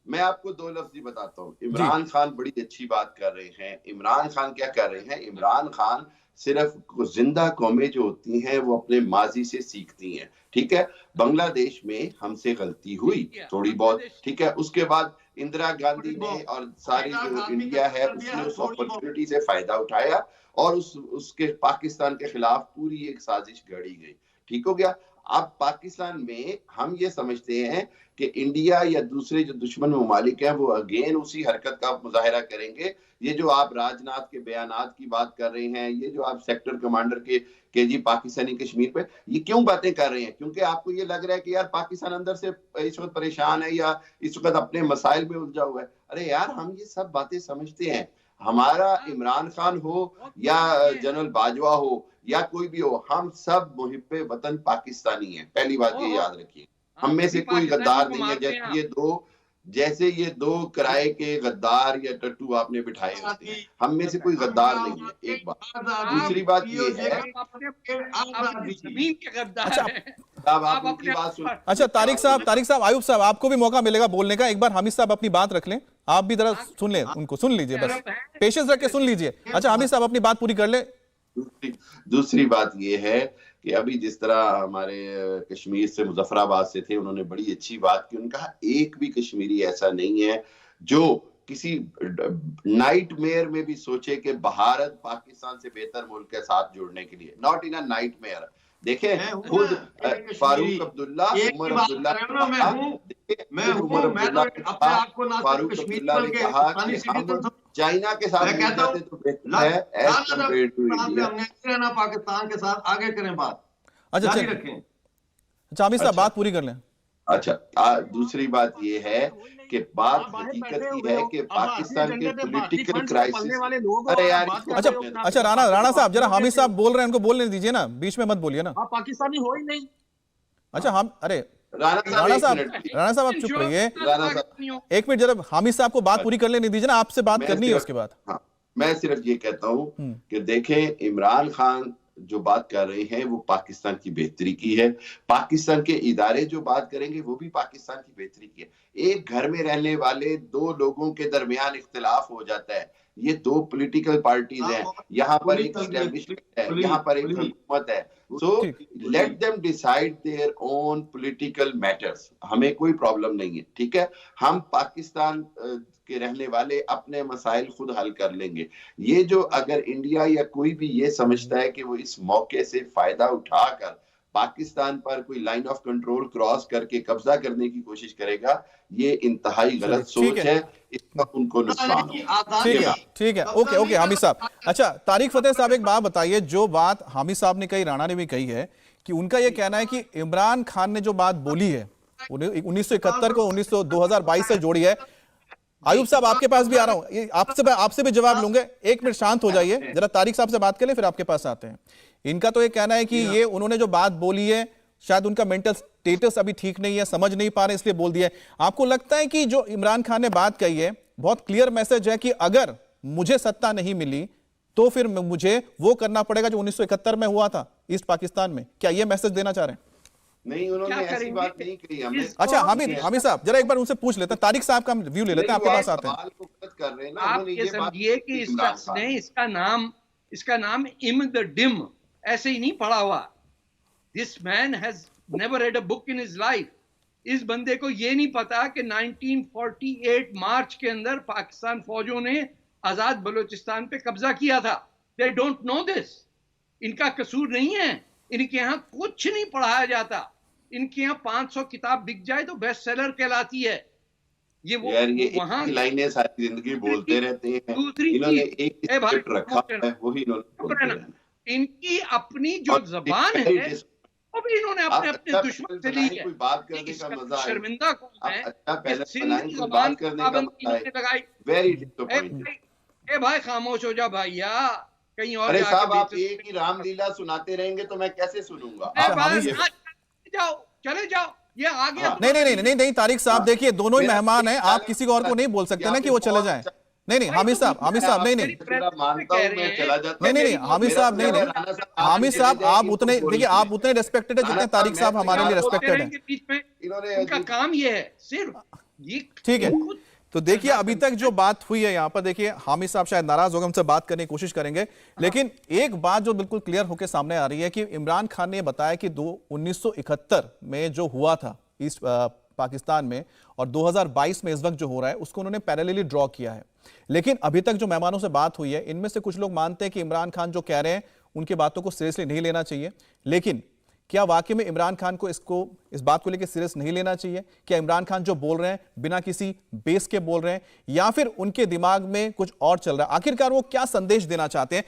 मैं आपको दो लफ्ज़ ही बताता हूँ। इमरान खान बड़ी अच्छी बात कर रहे हैं। इमरान खान क्या कर रहे हैं? इमरान खान सिर्फ जिंदा कौमें जो होती हैं वो अपने माजी से सीखती हैं। ठीक है, बांग्लादेश में हमसे गलती हुई थोड़ी बहुत, ठीक है, उसके बाद इंदिरा गांधी ने और सारी जो इंडिया है उसने उस अपॉर्चुनिटी से फायदा उठाया और उसके पाकिस्तान के खिलाफ पूरी एक साजिश घड़ी गई। ठीक हो गया। अब पाकिस्तान में हम ये समझते हैं कि इंडिया या दूसरे जो दुश्मन ममालिक हैं वो अगेन उसी हरकत का मुजाहिरा करेंगे। ये जो आप राजनाथ के बयानात की बात कर रहे हैं, ये जो आप सेक्टर कमांडर के जी पाकिस्तानी कश्मीर पे ये क्यों बातें कर रहे हैं? क्योंकि आपको ये लग रहा है कि यार पाकिस्तान अंदर से इस वक्त परेशान है या इस वक्त अपने मसाइल में उलझा हुआ है। अरे यार हम ये सब बातें समझते हैं। हमारा इमरान खान हो या जनरल बाजवा हो या कोई भी हो, हम सब मुहिब्बे वतन पाकिस्तानी हैं। पहली बात ये याद रखिए, हम में से कोई गद्दार नहीं है। जैसे ये दो किराए के गद्दार या टट्टू आपने बिठाए होते हैं, हम में से कोई गद्दार नहीं है। एक बात। दूसरी बात ये है, अच्छा तारिक साहब आयुब साहब आपको भी मौका मिलेगा बोलने का। एक बार हामिद साहब अपनी बात रख लें, आप भी जरा सुन लें, उनको सुन लीजिए, बस पेशेंस रख के सुन लीजिए। अच्छा हामिद साहब अपनी बात पूरी कर ले। दूसरी बात ये है कि अभी जिस तरह हमारे कश्मीर से मुजफ्फराबाद से थे, उन्होंने बड़ी अच्छी बात की। उन्होंने कहा एक भी कश्मीरी ऐसा नहीं है जो किसी नाइटमेयर में भी सोचे कि भारत पाकिस्तान से बेहतर मुल्क के साथ जुड़ने के लिए। Not in a nightmare. देखें खुद फारूक अब्दुल्ला, उमर अब्दुल्ला, फारूक अब्दुल्ला ने कहा कि हम चाइना के साथ जाते तो बेहतर है as compared to India. Pakistan के साथ आगे करें बात। अच्छा हामिद साहब बात पूरी कर लें। अच्छा दूसरी बात ये है कि बात हकीकत की है कि पाकिस्तान के पॉलिटिकल क्राइसिस। अरे यार अच्छा राणा साहब जरा हामिद साहब बोल रहे हैं, उनको बोलने दीजिए ना, बीच में मत बोलिए ना। आप पाकिस्तानी हो ही नहीं। अच्छा हम अरे राणा साहब आप चुप रहिए एक मिनट, जरा हामिद साहब को बात पूरी कर लेने दीजिए ना, आपसे बात करनी है उसके बाद। हाँ, मैं सिर्फ ये कहता हूँ कि देखें इमरान खान जो बात कर रहे हैं वो पाकिस्तान की बेहतरी की है। पाकिस्तान के इदारे जो बात करेंगे वो भी पाकिस्तान की बेहतरी की है। एक घर में रहने वाले दो लोगों के दरमियान इख्तिलाफ हो जाता है। ये दो पॉलिटिकल पार्टीज हैं, यहाँ पर एक एस्टेब्लिशमेंट है, यहाँ पर एक हुकूमत है। So let them decide their own political matters. हमें कोई प्रॉब्लम नहीं है। ठीक है, हम पाकिस्तान के रहने वाले अपने मसाइल खुद हल कर लेंगे। ये जो अगर इंडिया या कोई भी ये समझता है कि वो इस मौके से फायदा उठाकर पाकिस्तान पर कोई लाइन ऑफ कंट्रोल क्रॉस करके कब्जा करने की कोशिश करेगा, ये इंतहाई गलत सोच है, इसका उनको नुकसान होगा। ठीक है, ओके हामिद साहब। अच्छा, तारिक फतेह साहब एक बात बताइए, जो बात हामिद साहब ने कही, राणा ने भी कही है कि उनका ये कहना है कि इमरान खान ने जो बात बोली है 1971 को 2022 से जोड़ी है। आयुब साहब आपके पास भी आ रहा हूं, आपसे भी जवाब लूंगे। एक मिनट शांत हो जाइए, जरा तारिक साहब से बात कर ले, फिर आपके पास आते हैं। इनका तो ये कहना है कि ये उन्होंने जो बात बोली है, शायद उनका मेंटल स्टेटस अभी ठीक नहीं है, समझ नहीं पा रहे, इसलिए बोल दिया है। आपको लगता है कि जो इमरान खान ने बात कही है बहुत क्लियर मैसेज है कि अगर मुझे सत्ता नहीं मिली तो फिर मुझे वो करना पड़ेगा जो 1971 में हुआ था ईस्ट पाकिस्तान में? क्या ये मैसेज देना चाह रहे हैं? नहीं, उन्होंने ऐसी बात नहीं कही हमें। अच्छा हामिद साहब, जरा एक बार उनसे पूछ लेते हैं, तारिक साहब का व्यू ले लेते हैं, आपके पास आते हैं। आप ये समझिए कि इसका नाम इम द डिम ऐसे ही नहीं पढ़ा हुआ। This man has never red a book in his life. इस बंदे को ये नहीं पता कि 1948 मार्च के अंदर पाकिस्तान फौजों ने आजाद बलूचिस्तान पे कब्जा किया था। They don't know this. इनका कसूर नहीं है, इनके यहाँ कुछ नहीं पढ़ाया जाता। इनके यहाँ 500 किताब बिक जाए तो बेस्ट सेलर कहलाती है। ये वो वहां लाइनें सारी जिंदगी बोलते रहते हैं। दूसरी इन्होंने एक स्क्रिप्ट रखा है, वही इन्होंने, इनकी अपनी जो जबान है वो भी इन्होंने अपने दुश्मन से ली है। कोई बात करने का मजा है, शर्मिंदा कौन है? बात करने का मजा है। Very disappointing. ए भाई खामोश हो जा भैया, कहीं और। अरे साहब, आप एक ही रामलीला सुनाते रहेंगे तो मैं कैसे सुनूंगा? जाओ, चले जाओ, ये आ गया। नहीं तारिक साहब, देखिए दोनों ही मेहमान हैं, आप किसी और को नहीं बोल सकते ना कि वो चले जाएं। नहीं हामिद साहब नहीं हामिद साहब, आप उतने देखिए, आप उतने रेस्पेक्टेड है जितने तारिक साहब हमारे लिए रेस्पेक्टेड है। इनका काम ये है सिर्फ ये। ठीक है, तो देखिए अभी तक जो बात हुई है यहाँ पर, देखिए हामिद साहब शायद नाराज होकर हमसे बात करने की कोशिश करेंगे, लेकिन एक बात जो बिल्कुल क्लियर होकर सामने आ रही है कि इमरान खान ने बताया कि 1971 में जो हुआ था ईस्ट पाकिस्तान में और 2022 में इस वक्त जो हो रहा है उसको उन्होंने पैरेलली ड्रॉ किया है। लेकिन अभी तक जो मेहमानों से बात हुई है, इनमें से कुछ लोग मानते हैं कि इमरान खान जो कह रहे हैं उनकी बातों को सीरियसली नहीं लेना चाहिए। लेकिन क्या वाकई में इमरान खान को इस बात को लेकर सीरियस नहीं लेना चाहिए? क्या इमरान खान जो बोल रहे हैं बिना किसी बेस के बोल रहे हैं, या फिर उनके दिमाग में कुछ और चल रहा है? आखिरकार वो क्या संदेश देना चाहते हैं?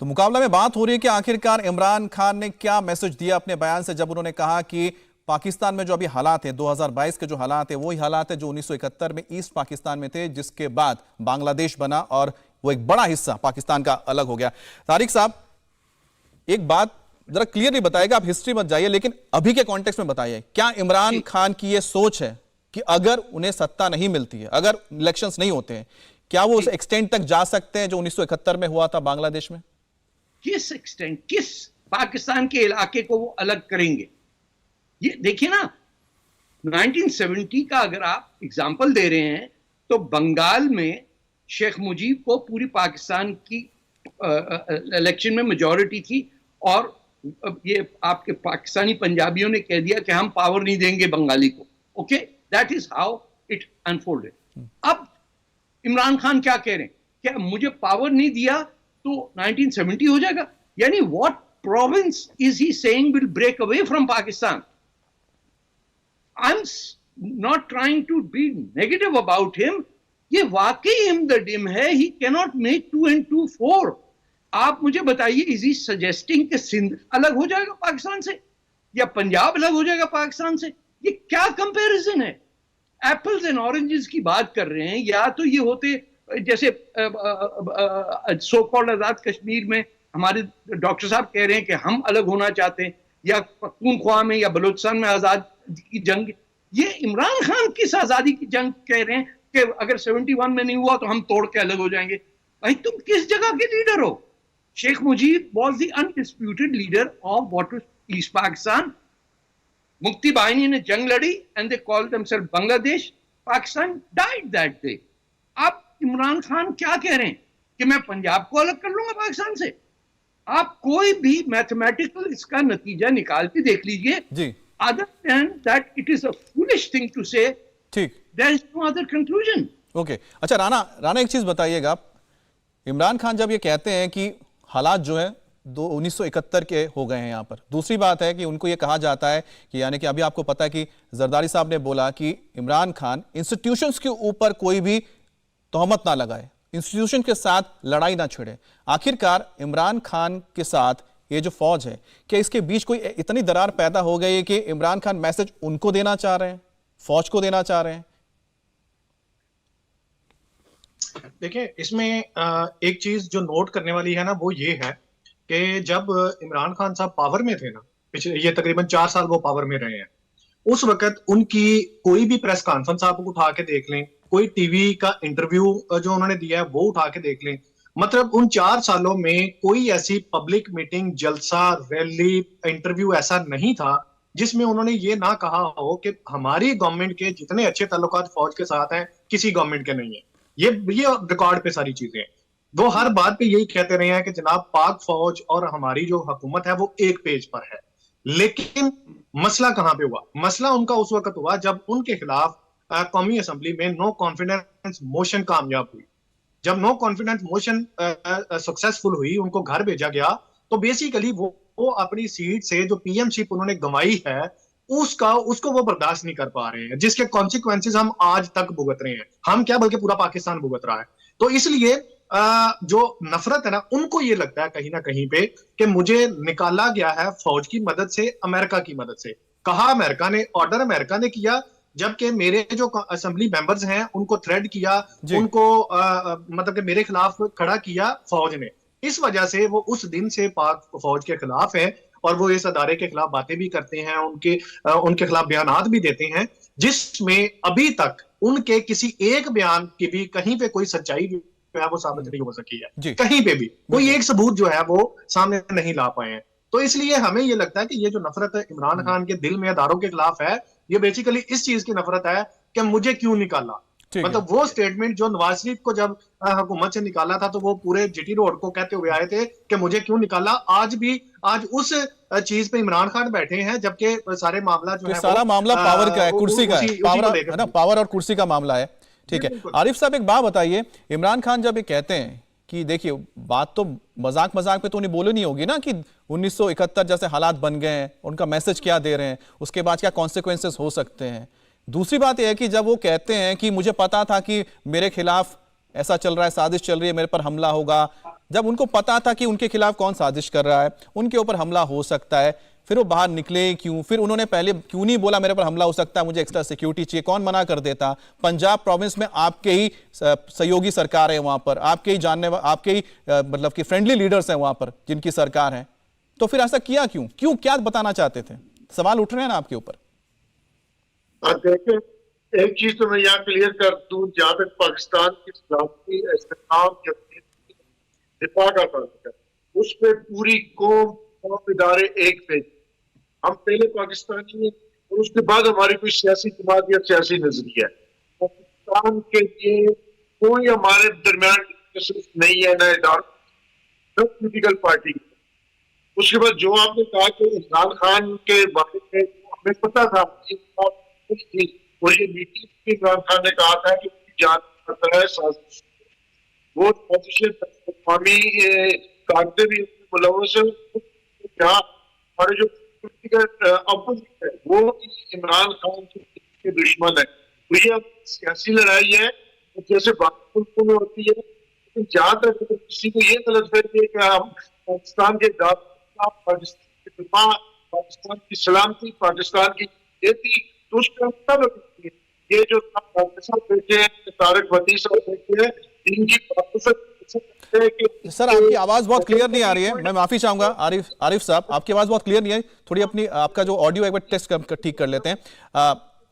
तो मुकाबला में बात हो रही है कि आखिरकार इमरान खान ने क्या मैसेज दिया अपने बयान से, जब उन्होंने कहा कि पाकिस्तान में जो अभी हालात है, 2022 के जो हालात है वही हालात है जो 1971 में ईस्ट पाकिस्तान में थे, जिसके बाद बांग्लादेश बना और वो एक बड़ा हिस्सा पाकिस्तान का अलग हो गया। तारिक साहब, एक बात जरा क्लियरली बताइएगा, आप हिस्ट्री मत जाइए, लेकिन अभी के कॉन्टेक्स्ट में बताइए, क्या इमरान खान की ये सोच है कि अगर उन्हें सत्ता नहीं मिलती है, अगर इलेक्शंस नहीं होते हैं, क्या वो उस एक्सटेंट तक जा सकते हैं जो 1971 में हुआ था बांग्लादेश में? किस एक्सटेंट, किस पाकिस्तान के इलाके को वो अलग करेंगे? ये देखिए ना, 1970 का अगर आप एग्जाम्पल दे रहे हैं तो बंगाल में शेख मुजीब को पूरी पाकिस्तान की इलेक्शन में मेजॉरिटी थी, और ये आपके पाकिस्तानी पंजाबियों ने कह दिया कि हम पावर नहीं देंगे बंगाली को। Okay, that is how it unfolded. अब इमरान खान क्या कह रहे हैं? क्या मुझे पावर नहीं दिया तो 1970 हो जाएगा? यानी what province is he saying will break away from Pakistan? I'm not trying to be negative about him. ये वाकई हिम द डिम है। He cannot make 2 and 2 4. आप मुझे बताइए, is he suggesting कि सिंध अलग हो जाएगा पाकिस्तान से, या पंजाब अलग हो जाएगा पाकिस्तान से? ये क्या कंपैरिजन है? एप्पल्स एंड ऑरेंजेस की बात कर रहे हैं। या तो ये होते जैसे सो कॉल्ड आजाद कश्मीर में हमारे डॉक्टर साहब कह रहे हैं कि हम अलग होना चाहते हैं, या पख्तूनख्वा में या बलूचिस्तान में आजाद की जंग। ये इमरान खान किस आजादी की जंग कह रहे हैं कि अगर 71 में नहीं हुआ तो हम तोड़ के अलग हो जाएंगे? भाई तुम किस जगह के लीडर हो? Sheikh Mujib was the undisputed leader of what was East Pakistan. मुक्ति बाहिनी ने जंग लड़ी and they called themselves Bangladesh. Pakistan died that day. अब इमरान खान क्या कह रहे हैं कि मैं पंजाब को अलग कर लूंगा पाकिस्तान से? आप कोई भी मैथमेटिकल इसका नतीजा निकाल के देख लीजिए। जी other than that it is a foolish thing to say, ठीक, there is no other conclusion. Okay. अच्छा राणा एक चीज बताइएगा, इमरान खान जब ये कहते हैं कि हालात जो है 1971 के हो गए हैं यहाँ पर, दूसरी बात है कि उनको ये कहा जाता है कि यानी कि अभी आपको पता है कि जरदारी साहब ने बोला कि इमरान खान इंस्टीट्यूशंस के ऊपर कोई भी तोहमत ना लगाए, इंस्टीट्यूशन के साथ लड़ाई ना छिड़े। आखिरकार इमरान खान के साथ ये जो फौज है, क्या इसके बीच कोई इतनी दरार पैदा हो गई है कि इमरान खान मैसेज उनको देना चाह रहे हैं, फौज को देना चाह रहे हैं? देखिए, इसमें एक चीज जो नोट करने वाली है ना, वो ये है कि जब इमरान खान साहब पावर में थे ना, पिछले ये तकरीबन 4 साल वो पावर में रहे हैं, उस वक्त उनकी कोई भी प्रेस कॉन्फ्रेंस आप उठा के देख लें, कोई टीवी का इंटरव्यू जो उन्होंने दिया है वो उठा के देख लें, मतलब उन 4 सालों में कोई ऐसी पब्लिक मीटिंग, जलसा, रैली, इंटरव्यू ऐसा नहीं था जिसमें उन्होंने ये ना कहा हो कि हमारी गवर्नमेंट के जितने अच्छे ताल्लुकात फौज के साथ हैं, किसी गवर्नमेंट के नहीं है। ये रिकॉर्ड पे सारी चीजें हैं। वो हर बात पे यही कहते रहे हैं कि जनाब पाक फौज और हमारी जो हुकूमत है वो एक पेज पर है। लेकिन मसला कहां पे हुआ? मसला उनका उस वक्त हुआ जब उनके खिलाफ कौमी असेंबली में नो कॉन्फिडेंस मोशन कामयाब हुई। जब नो कॉन्फिडेंस मोशन सक्सेसफुल हुई, उनको घर भेजा गया, तो बेसिकली वो अपनी सीट से जो पीएमशिप उन्होंने गंवाई है उसको वो बर्दाश्त नहीं कर पा रहे हैं, जिसके कॉन्सिक्वेंसेस हम आज तक भुगत रहे हैं। हम क्या बल्कि पूरा पाकिस्तान भुगत रहा है। तो इसलिए जो नफरत है ना, उनको ये लगता है कहीं ना कहीं पे कि मुझे निकाला गया है फौज की मदद से, अमेरिका की मदद से। कहा अमेरिका ने, ऑर्डर अमेरिका ने किया, जबकि मेरे जो असेंबली मेंबर्स हैं उनको थ्रेड किया, उनको मतलब कि मेरे खिलाफ खड़ा किया फौज ने। इस वजह से वो उस दिन से पाक फौज के खिलाफ है और वो इस अदारे के खिलाफ बातें भी करते हैं, उनके खिलाफ बयानात भी देते हैं, जिसमें अभी तक उनके किसी एक बयान की भी कहीं पे कोई सच्चाई जो है वो साबित नहीं हो सकी है। कहीं पे भी कोई एक सबूत जो है वो सामने नहीं ला पाए हैं। तो इसलिए हमें ये लगता है कि ये जो नफरत इमरान खान के दिल में अदारों के खिलाफ है, ये बेसिकली इस चीज की नफरत है कि मुझे क्यों निकाला। मतलब वो स्टेटमेंट जो नवाज शरीफ को जब हुकूमत से निकाला था, तो वो पूरे जीटी रोड को कहते हुए आए थे कि मुझे क्यों निकाला। आज उस चीज पे इमरान खान बैठे हैं, जबकि सारे मामला जो है सारा मामला पावर का है, कुर्सी का है, पावर और कुर्सी का मामला है। ठीक है, आरिफ साहब एक बात बताइए, इमरान खान जब ये कहते हैं कि देखिए, बात तो मजाक पे तो उन्हें बोली नहीं होगी ना कि 1971 जैसे हालात बन गए हैं, उनका मैसेज क्या दे रहे हैं, उसके बाद क्या कॉन्सिक्वेंसेस हो सकते हैं। दूसरी बात यह है कि जब वो कहते हैं कि मुझे पता था कि मेरे खिलाफ ऐसा चल रहा है, साजिश चल रही है, मेरे पर हमला होगा, जब उनको पता था कि उनके खिलाफ कौन साजिश कर रहा है, उनके ऊपर हमला हो सकता है, फिर वो बाहर निकले क्यों? फिर उन्होंने पहले क्यों नहीं बोला मेरे पर हमला हो सकता है, मुझे एक्स्ट्रा सिक्योरिटी चाहिए? कौन मना कर देता? पंजाब प्रोविंस में आपके ही सहयोगी सरकार है, वहां पर आपके ही आपके ही मतलब कि फ्रेंडली लीडर्स हैं वहां पर जिनकी सरकार है, तो फिर ऐसा किया क्यों? क्या बताना चाहते थे? सवाल उठ रहे हैं ना आपके ऊपर। देखिए, एक चीज तो मैं यहाँ क्लियर कर दूं, जहां तक पाकिस्तान की सलामती, इस्तेमाल, दिफा का ताल्लुक है, उस पर पूरी कौम इदारे एक पे, हम पहले पाकिस्तानी हैं और उसके बाद हमारी कोई सियासी जमात या सियासी नजरिया है। पाकिस्तान के लिए कोई हमारे दरमियान नहीं है, ना इदारा, न पॉलिटिकल पार्टी। उसके बाद जो आपने कहा कि इमरान खान के बारे में हमें पता था, और ये मीटिंग में इमरान खान ने कहा था कि जांच करता है साजिश, वो साजिशें कौमी कागजे भी मुलव्वस है। क्या हमारे जो अपोजिट है वो इमरान खान के दुश्मन है। तो ये सियासी लड़ाई है जैसे बाकी मुल्कों में होती है, लेकिन जहां तक किसी को ये गलतफहमी है कि हम पाकिस्तान के पाकिस्तान के दिफा, पाकिस्तान की सलामती, पाकिस्तान की खेती, तो उसका मतलब ये जो बैठे हैं, तारिक वती साहब बैठे हैं, इनकी सर आपकी आवाज बहुत क्लियर नहीं आ रही है, मैं माफी चाहूंगा आरिफ साहब, आपकी आवाज बहुत क्लियर नहीं है, थोड़ी अपनी आपका जो ऑडियो एक बार टेस्ट ठीक कर लेते हैं।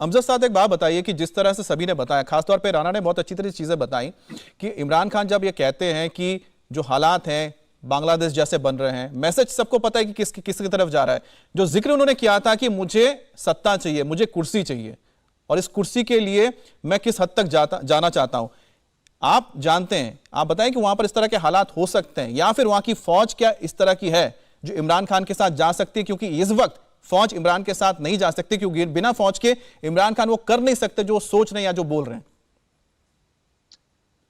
अमजद साहब एक बात बताइए कि जिस तरह से सभी ने बताया, खासतौर पे राणा ने बहुत अच्छी तरह चीजें बताई कि इमरान खान जब ये कहते हैं कि जो हालात हैं बांग्लादेश जैसे बन रहे हैं, मैसेज सबको पता है कि किसकी तरफ जा रहा है। जो जिक्र उन्होंने किया था कि मुझे सत्ता चाहिए, मुझे कुर्सी चाहिए और इस कुर्सी के लिए मैं किस हद तक जाना चाहता हूं, आप जानते हैं, आप बताएं कि वहां पर इस तरह के हालात हो सकते हैं, या फिर वहां की फौज क्या इस तरह की है जो इमरान खान के साथ जा सकती है? क्योंकि इस वक्त फौज इमरान के साथ नहीं जा सकती, क्योंकि बिना फौज के इमरान खान वो कर नहीं सकते जो सोच रहे हैं या जो बोल रहे हैं।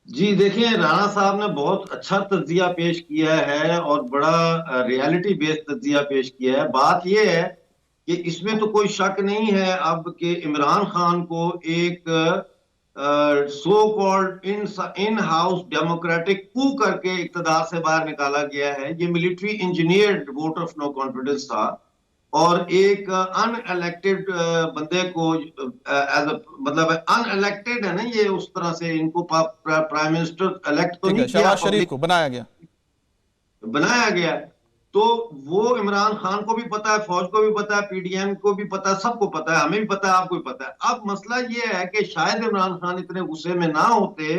जी देखिए, राणा साहब ने बहुत अच्छा तज्जिया पेश किया है और बड़ा रियलिटी बेस्ड तज्जिया पेश किया है। बात यह है कि इसमें तो कोई शक नहीं है अब कि इमरान खान को एक so called in house democratic coup करके इक्तदार से बाहर निकाला गया है। ये military engineered vote of no confidence था और एक अनइलेक्टेड बंदे को मतलब अनइलेक्टेड है ना, ये उस तरह से इनको प्राइम मिनिस्टर इलेक्ट तो नहीं किया, शहबाज शरीफ को बनाया गया। तो वो इमरान खान को भी पता है, फौज को भी पता है, पीडीएम को भी पता है, सबको पता है, हमें भी पता है, आपको भी पता है। अब मसला ये है कि शायद इमरान खान इतने गुस्से में ना होते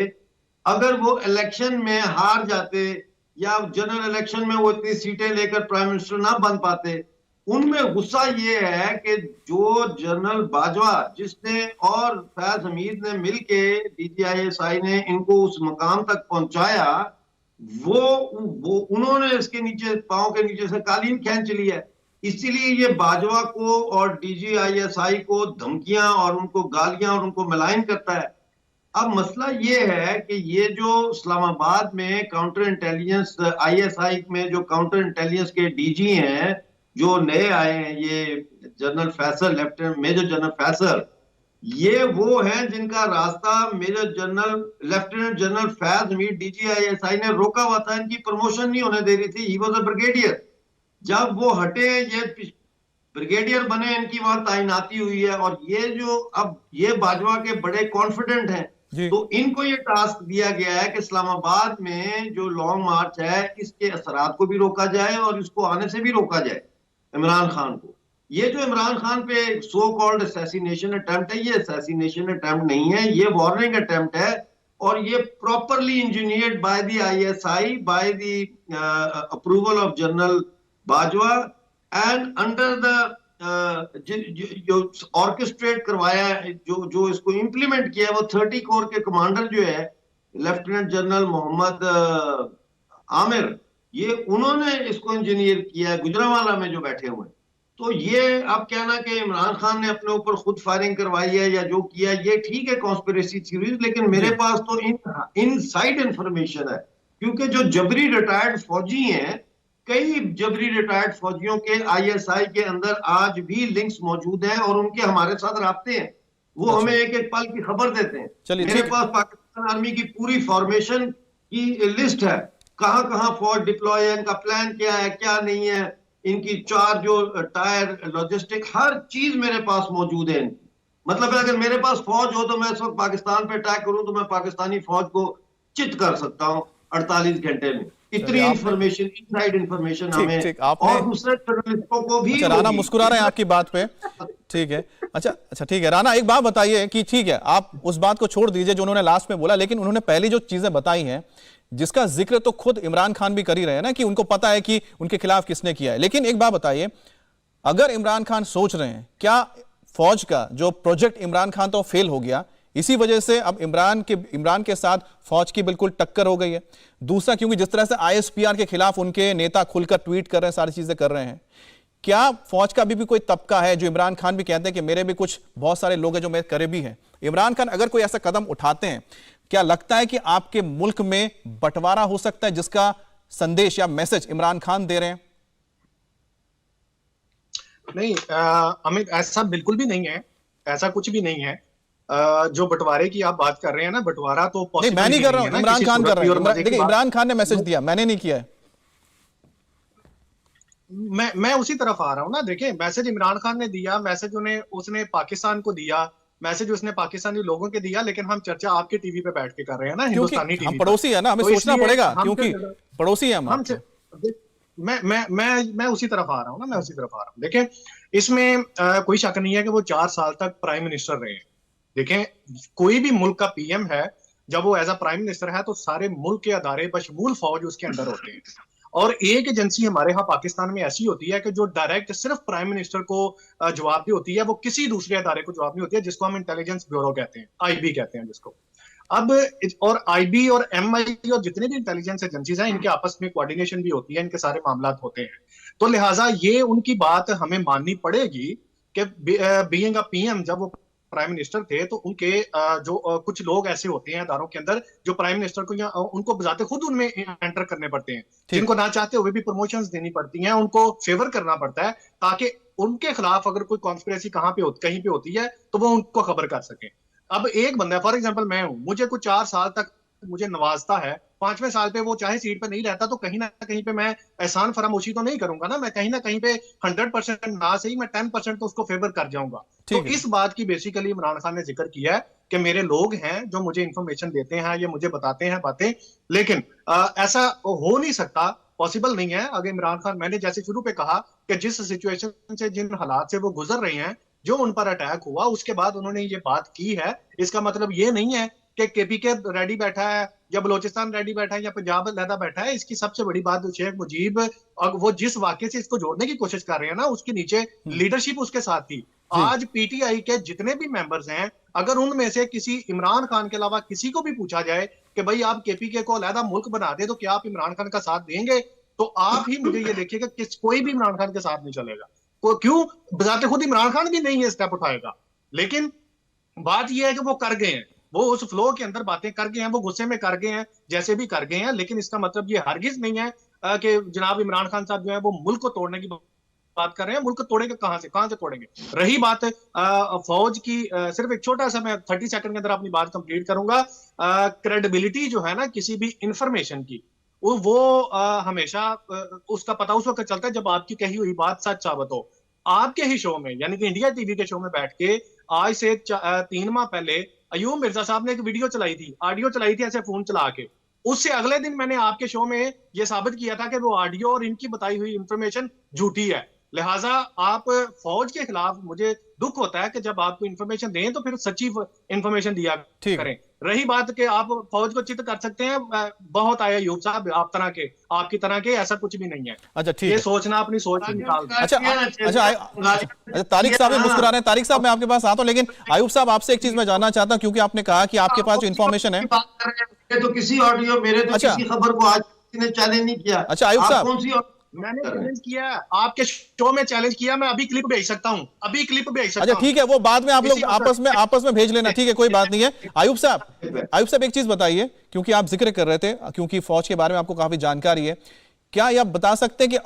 अगर वो इलेक्शन में हार जाते या जनरल इलेक्शन में वो इतनी सीटें लेकर प्राइम मिनिस्टर ना बन पाते। उनमें गुस्सा ये है कि जो जनरल बाजवा जिसने और फैज हमीद ने मिलके डीजीआईएसआई ने इनको उस मकाम तक पहुंचाया, वो उन्होंने इसके नीचे पांव के नीचे से कालीन खींच ली है। इसीलिए ये बाजवा को और डीजीआईएसआई को धमकियां और उनको गालियां और उनको मलाइन करता है। अब मसला ये है कि ये जो इस्लामाबाद में काउंटर इंटेलिजेंस आईएसआई में जो काउंटर इंटेलिजेंस के डीजी हैं जो नए आए हैं, ये general Faisal, lieutenant major general Faisal, ये वो हैं जिनका रास्ता major general lieutenant general Faiz Hamid DG ISI ने रोका हुआ था। इनकी प्रमोशन नहीं होने दे रही थी। He was a brigadier. जब वो हटे, ये ब्रिगेडियर बने, इनकी वहां तैनाती हुई है। और ये जो अब ये बाजवा के बड़े कॉन्फिडेंट हैं, तो इनको ये टास्क दिया गया है कि इस्लामाबाद में जो लॉन्ग मार्च है इसके असरात को भी रोका जाए और इसको आने से भी रोका जाए इमरान खान को। ये जो इमरान खान पे सो कॉल्ड असैसिनेशन अटेम्प्ट है, ये असैसिनेशन अटेम्प्ट नहीं है, ये वार्निंग अटेम्प्ट है। और ये properly engineered by the ISI, by the approval of general Bajwa and under the जो ऑर्केस्ट्रेट करवाया है, जो इसको इंप्लीमेंट किया है, वो 30 कोर के कमांडर जो है लेफ्टिनेंट जनरल मोहम्मद आमिर, ये उन्होंने इसको इंजीनियर किया है, गुजरांवाला में जो बैठे हुए हैं। तो ये आप कहना कि इमरान खान ने अपने ऊपर खुद फायरिंग करवाई है या जो किया, ये ठीक है कॉन्स्पिरेसी थ्योरीज, लेकिन मेरे पास तो इनसाइड इंफॉर्मेशन है। क्योंकि जो जबरी रिटायर्ड फौजी हैं, कई जबरी रिटायर्ड फौजियों के आईएसआई के अंदर आज भी लिंक्स मौजूद हैं और उनके हमारे साथ राब्ते हैं। वो हमें एक एक पल की खबर देते हैं। मेरे पास पाकिस्तान आर्मी की पूरी फॉर्मेशन की लिस्ट है, कहां कहां फौज डिप्लॉय है, इनका प्लान क्या है, क्या नहीं है, इनकी चार जो टायर लॉजिस्टिक, हर चीज मेरे पास मौजूद है। मतलब अगर मेरे पास फौज हो तो मैं इस वक्त पाकिस्तान पे अटैक करूं तो मैं पाकिस्तानी फौज को चित कर सकता हूं 48 घंटे में। इतनी इंफॉर्मेशन, इनसाइड इंफॉर्मेशन हमें और दूसरे जर्नलिस्टों को भी। राना मुस्कुरा रहे हैं आपकी बात पे, ठीक है। अच्छा ठीक है राना, एक बात बताइए कि ठीक है आप उस बात को छोड़ दीजिए जो उन्होंने लास्ट में बोला, लेकिन उन्होंने पहली जो चीजें बताई हैं जिसका जिक्र तो खुद इमरान खान भी कर ही रहे हैं ना कि उनको पता है कि उनके खिलाफ किसने किया है। लेकिन एक बात बताइए, अगर इमरान खान सोच रहे हैं, क्या फौज का जो प्रोजेक्ट इमरान खान तो फेल हो गया, इसी वजह से अब इमरान के साथ फौज की बिल्कुल टक्कर हो गई है? दूसरा, क्योंकि जिस तरह से आईएसपीआर के खिलाफ उनके नेता खुलकर ट्वीट कर रहे हैं, सारी चीजें कर रहे हैं, क्या फौज का भी कोई तबका है जो इमरान खान भी कहते हैं कि मेरे भी कुछ बहुत सारे लोग हैं जो मेरे करीबी हैं? इमरान खान अगर कोई ऐसा कदम उठाते हैं, क्या लगता है कि आपके मुल्क में बंटवारा हो सकता है जिसका संदेश या मैसेज इमरान खान दे रहे हैं? नहीं अमित, ऐसा बिल्कुल भी नहीं है, ऐसा कुछ भी नहीं है। जो बंटवारे की आप बात कर रहे हैं ना, बंटवारा तो नहीं, मैं नहीं कर रहा हूं, इमरान खान कर रहे हैं। देखिए इमरान खान ने मैसेज दिया, मैंने नहीं किया है। मैं उसी तरफ आ रहा हूं ना। देखिए मैसेज इमरान खान ने दिया, मैसेज उसने पाकिस्तान को दिया, मैसेज उसने पाकिस्तानी लोगों के दिया, लेकिन हम चर्चा आपके टीवी पे बैठ के कर रहे हैं ना, हिंदुस्तानी टीवी। हम पड़ोसी है ना, हमें सोचना पड़ेगा क्योंकि पड़ोसी है हम। मैं उसी तरफ आ रहा हूँ ना, मैं उसी तरफ आ रहा हूँ। देखें इसमें कोई शक नहीं है कि वो 4 साल तक प्राइम मिनिस्टर रहे। देखें कोई भी मुल्क का पीएम है, जब वो एज अ प्राइम मिनिस्टर है तो सारे मुल्क के अदारे बशमूल फौज उसके अंदर होते हैं। और एक एजेंसी हमारे यहाँ पाकिस्तान में ऐसी होती है कि जो डायरेक्ट सिर्फ प्राइम मिनिस्टर को जवाब भी होती है, वो किसी दूसरे अदारे को जवाब नहीं होती है, जिसको हम इंटेलिजेंस ब्यूरो कहते हैं, आईबी कहते हैं जिसको। अब और आईबी और एमआई और जितने भी इंटेलिजेंस एजेंसीज हैं, इनके आपस में कोऑर्डिनेशन भी होती है, इनके सारे मामला होते हैं। तो लिहाजा ये उनकी बात हमें माननी पड़ेगी कि बीइंग अ पीएम, जब वो प्राइम मिनिस्टर थे तो उनके जो कुछ लोग ऐसे होते हैं इदारों के अंदर जो प्राइम मिनिस्टर को या उनको बजाते खुद उनमें एंटर करने पड़ते हैं, जिनको ना चाहते हुए भी प्रमोशंस देनी पड़ती हैं, उनको फेवर करना पड़ता है ताकि उनके खिलाफ अगर कोई कॉन्स्पिरेसी कहीं पे होती है तो वो उनको खबर कर सके। अब एक बंदा, फॉर एग्जांपल मैं हूं, मुझे कुछ 4 साल तक मुझे नवाजता है, 5वें साल पे वो चाहे सीट पे नहीं रहता तो कहीं ना कहीं पे मैं एहसान फरामोशी तो नहीं करूंगा ना, मैं कहीं ना कहीं पे 100% ना सही मैं 10% तो उसको फेवर कर जाऊंगा। तो इस बात की बेसिकली इमरान खान ने जिक्र किया है कि मेरे लोग हैं जो मुझे इंफॉर्मेशन देते हैं, ये मुझे बताते हैं बातें, लेकिन ऐसा हो नहीं सकता, पॉसिबल नहीं है। अगर इमरान खान, मैंने जैसे शुरू पे कहा कि जिस सिचुएशन से, जिन हालात से वो गुजर रहे हैं, जो उन पर अटैक हुआ उसके बाद उन्होंने ये बात की है, इसका मतलब ये नहीं है कि केपीके रेडी बैठा है या बलोचिस्तान रेडी बैठा है या पंजाब लहदा बैठा है। इसकी सबसे बड़ी बात शेख मुजीब, वो जिस वाक्य से इसको जोड़ने की कोशिश कर रहे हैं ना, उसके नीचे लीडरशिप उसके साथ थी। आज पीटीआई के जितने भी मेंबर्स हैं, अगर उनमें से किसी इमरान खान के अलावा किसी को भी पूछा जाए कि भाई आप केपीके को अलहदा मुल्क बना दे तो क्या आप इमरान खान का साथ देंगे, तो आप ही मुझे ये देखिएगा कि कोई भी इमरान खान के साथ नहीं चलेगा। क्यों? बजाते खुद इमरान खान भी नहीं ये स्टेप उठाएगा, लेकिन बात यह है कि वो कर गए हैं, वो उस फ्लो के अंदर बातें कर गए हैं, वो गुस्से में कर गए हैं, जैसे भी कर गए हैं, लेकिन इसका मतलब ये हरगिज नहीं है कि जनाब इमरान खान साहब जो है वो मुल्क को तोड़ने की बात कर रहे हैं। मुल्क तोड़ेंगे कहां से तोड़ेंगे? रही बात फौज की, सिर्फ एक छोटा सा, मैं 30 सेकंड के अंदर अपनी बात कंप्लीट करूंगा। क्रेडिबिलिटी जो है ना किसी भी इंफॉर्मेशन की, वो हमेशा उसका पता उस वक्त चलता है जब आपकी कही हुई बात सच साबित हो। आपके ही शो में, यानी कि इंडिया टीवी के शो में बैठ के आज से 3 माह पहले अयूब मिर्जा साहब ने एक वीडियो चलाई थी, ऑडियो चलाई थी ऐसे फोन चला के। उससे अगले दिन मैंने आपके शो में यह साबित किया था कि वो ऑडियो और इनकी बताई हुई इंफॉर्मेशन झूठी है। लिहाजा आप फौज के खिलाफ, मुझे दुख होता है कि जब आपको इंफॉर्मेशन दें तो फिर सच्ची इंफॉर्मेशन दिया करें। रही बात कि आप फौज को चित कर सकते हैं, बहुत आया अयूब साहब आप तरह के, आपकी तरह के, ऐसा कुछ भी नहीं है। अच्छा ठीक ये है, सोचना अपनी सोच से निकाल दो। अच्छा तारिक साहब भी मुस्कुरा रहे हैं। तारिक साहब मैं आपके पास आता हूं, लेकिन आयुब साहब आपसे एक चीज मैं जानना चाहता हूं, क्योंकि आपने कहा कि आपके पास जो इन्फॉर्मेशन है, तो किसी ऑडियो, मेरे तो किसी खबर को आज किसी ने चैलेंज नहीं किया। अच्छा आयुब साहब, कौन सी मैंने चैलेंज किया, आपके शो में चैलेंज किया, मैं अभी क्लिप भेज सकता हूं, अभी क्लिप भेज सकता हूं। अच्छा ठीक है, वो बाद में आप लोग आपस में भेज लेना, ठीक है, कोई बात नहीं है। आयुब साहब एक चीज बताइए, क्योंकि आप जिक्र कर रहे थे, क्योंकि फौज के बारे में आपको काफी जानकारी है, क्या आप बता सकते हैं कि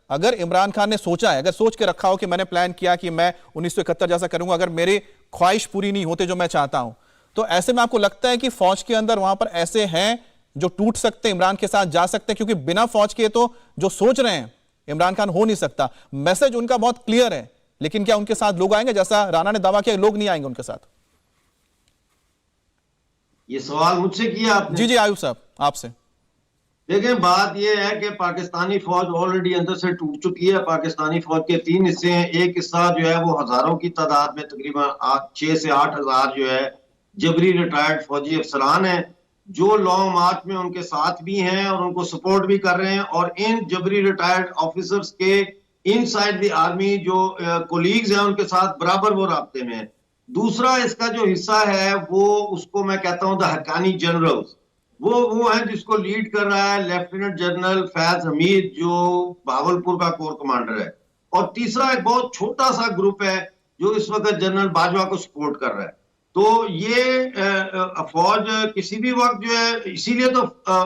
अगर इमरान खान ने सोचा है, अगर सोच के रखा हो कि मैंने प्लान किया कि मैं 1971 जैसा करूंगा, अगर मेरी ख्वाहिश पूरी नहीं होते जो मैं चाहता हूं, तो ऐसे में आपको लगता है कि फौज के अंदर वहां पर ऐसे हैं जो टूट सकते हैं, इमरान के साथ जा सकते हैं? क्योंकि बिना फौज के तो जो सोच रहे हैं इमरान खान हो नहीं सकता, मैसेज उनका बहुत क्लियर है, लेकिन क्या उनके साथ लोग आएंगे? जैसा राणा ने दावा किया, लोग नहीं आएंगे उनके साथ। ये सवाल मुझसे किया आपने? जी आयुब साहब आपसे। देखिए, बात यह है कि पाकिस्तानी फौज ऑलरेडी अंदर से टूट चुकी है। पाकिस्तानी फौज के 3 हिस्से हैं। एक हिस्सा जो है वो हजारों की तादाद में, तकरीबन 6 से 8 हजार जो है जबरी रिटायर्ड फौजी अफसरान हैं, जो लॉन्ग मार्च में उनके साथ भी हैं और उनको सपोर्ट भी कर रहे हैं। और इन जबरी रिटायर्ड ऑफिसर्स के इनसाइड द आर्मी जो कोलीग्स हैं उनके साथ बराबर वो राब्ते में है। दूसरा इसका जो हिस्सा है वो, उसको मैं कहता हूं द हक्कानी जनरल्स, वो है जिसको लीड कर रहा है लेफ्टिनेंट जनरल फैज हमीद, जो भावलपुर का कोर कमांडर है। और तीसरा एक बहुत छोटा सा ग्रुप है जो इस वक्त जनरल बाजवा को सपोर्ट कर रहा है। तो ये फौज किसी भी वक्त जो है, इसीलिए तो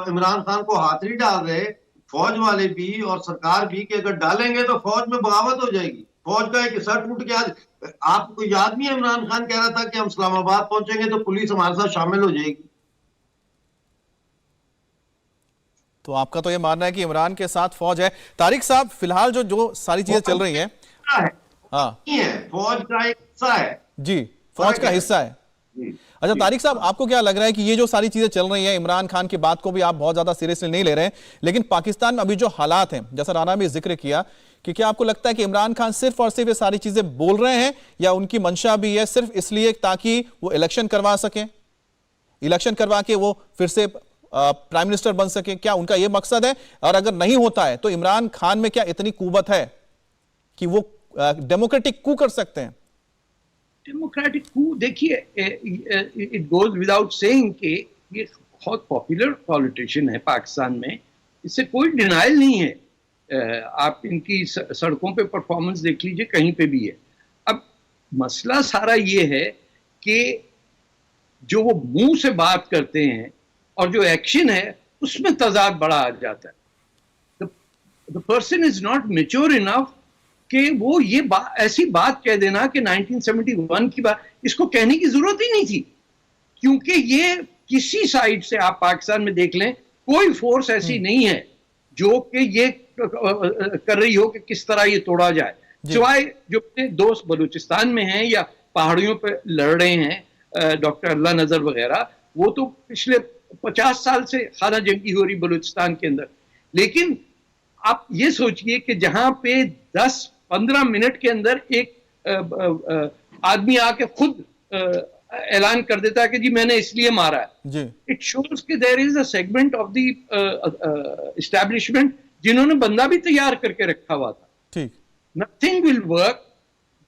इमरान खान को हाथ नहीं डाल रहे फौज वाले भी और सरकार भी, कि अगर डालेंगे तो फौज में बगावत हो जाएगी। फौज का एक हिस्सा टूट गया। आपको याद नहीं है इमरान खान कह रहा था कि हम इस्लामाबाद पहुंचेंगे तो पुलिस हमारे साथ शामिल हो जाएगी। तो आपका तो ये मानना है कि इमरान के साथ फौज है। तारिक साहब, फिलहाल जो सारी चीजें चल रही हैं, हाँ, फौज का एक हिस्सा है जी, फौज का हिस्सा है। अच्छा तारिक साहब, आपको क्या लग रहा है कि ये जो सारी चीजें चल रही हैं, इमरान खान की बात को भी आप बहुत ज्यादा सीरियसली नहीं ले रहे हैं, लेकिन पाकिस्तान में अभी जो हालात हैं, जैसा राणा भी जिक्र किया, कि क्या आपको लगता है कि इमरान खान सिर्फ और सिर्फ ये सारी चीजें बोल रहे हैं, या उनकी मंशा भी है सिर्फ इसलिए ताकि वो इलेक्शन करवा सके, इलेक्शन करवा के वो फिर से प्राइम मिनिस्टर बन सके? क्या उनका ये मकसद है? और अगर नहीं होता है तो इमरान खान में क्या इतनी कुव्वत है कि वो डेमोक्रेटिक कू कर सकते हैं? डेमोक्रेटिक कू, देखिए इट गोज विदाउट सेइंग कि ये बहुत पॉपुलर पॉलिटिशियन है पाकिस्तान में, इससे कोई डिनाइल नहीं है। आप इनकी सड़कों पे परफॉर्मेंस देख लीजिए, कहीं पे भी है। अब मसला सारा ये है कि जो वो मुंह से बात करते हैं और जो एक्शन है उसमें तजाद बड़ा आ जाता है। The person is not mature enough कि वो ये ऐसी बात कह देना कि 1971 की बात, इसको कहने की जरूरत ही नहीं थी, क्योंकि ये किसी साइड से आप पाकिस्तान में देख लें, कोई फोर्स ऐसी नहीं है जो कि ये कर रही हो कि किस तरह ये तोड़ा जाए, सिवाय जो अपने दोस्त बलूचिस्तान में हैं या पहाड़ियों पे लड़ रहे हैं, डॉक्टर अल्लाह नजर वगैरह, वो तो पिछले 50 साल से खाना जंगी हो रही बलूचिस्तान के अंदर। लेकिन आप ये सोचिए कि जहां पे 10-15 मिनट के अंदर एक आदमी आके खुद ऐलान कर देता है कि जी मैंने इसलिए मारा है, इट शोज कि there is a segment of the establishment जिन्होंने बंदा भी तैयार करके रखा हुआ था। ठीक, नथिंग विल वर्क।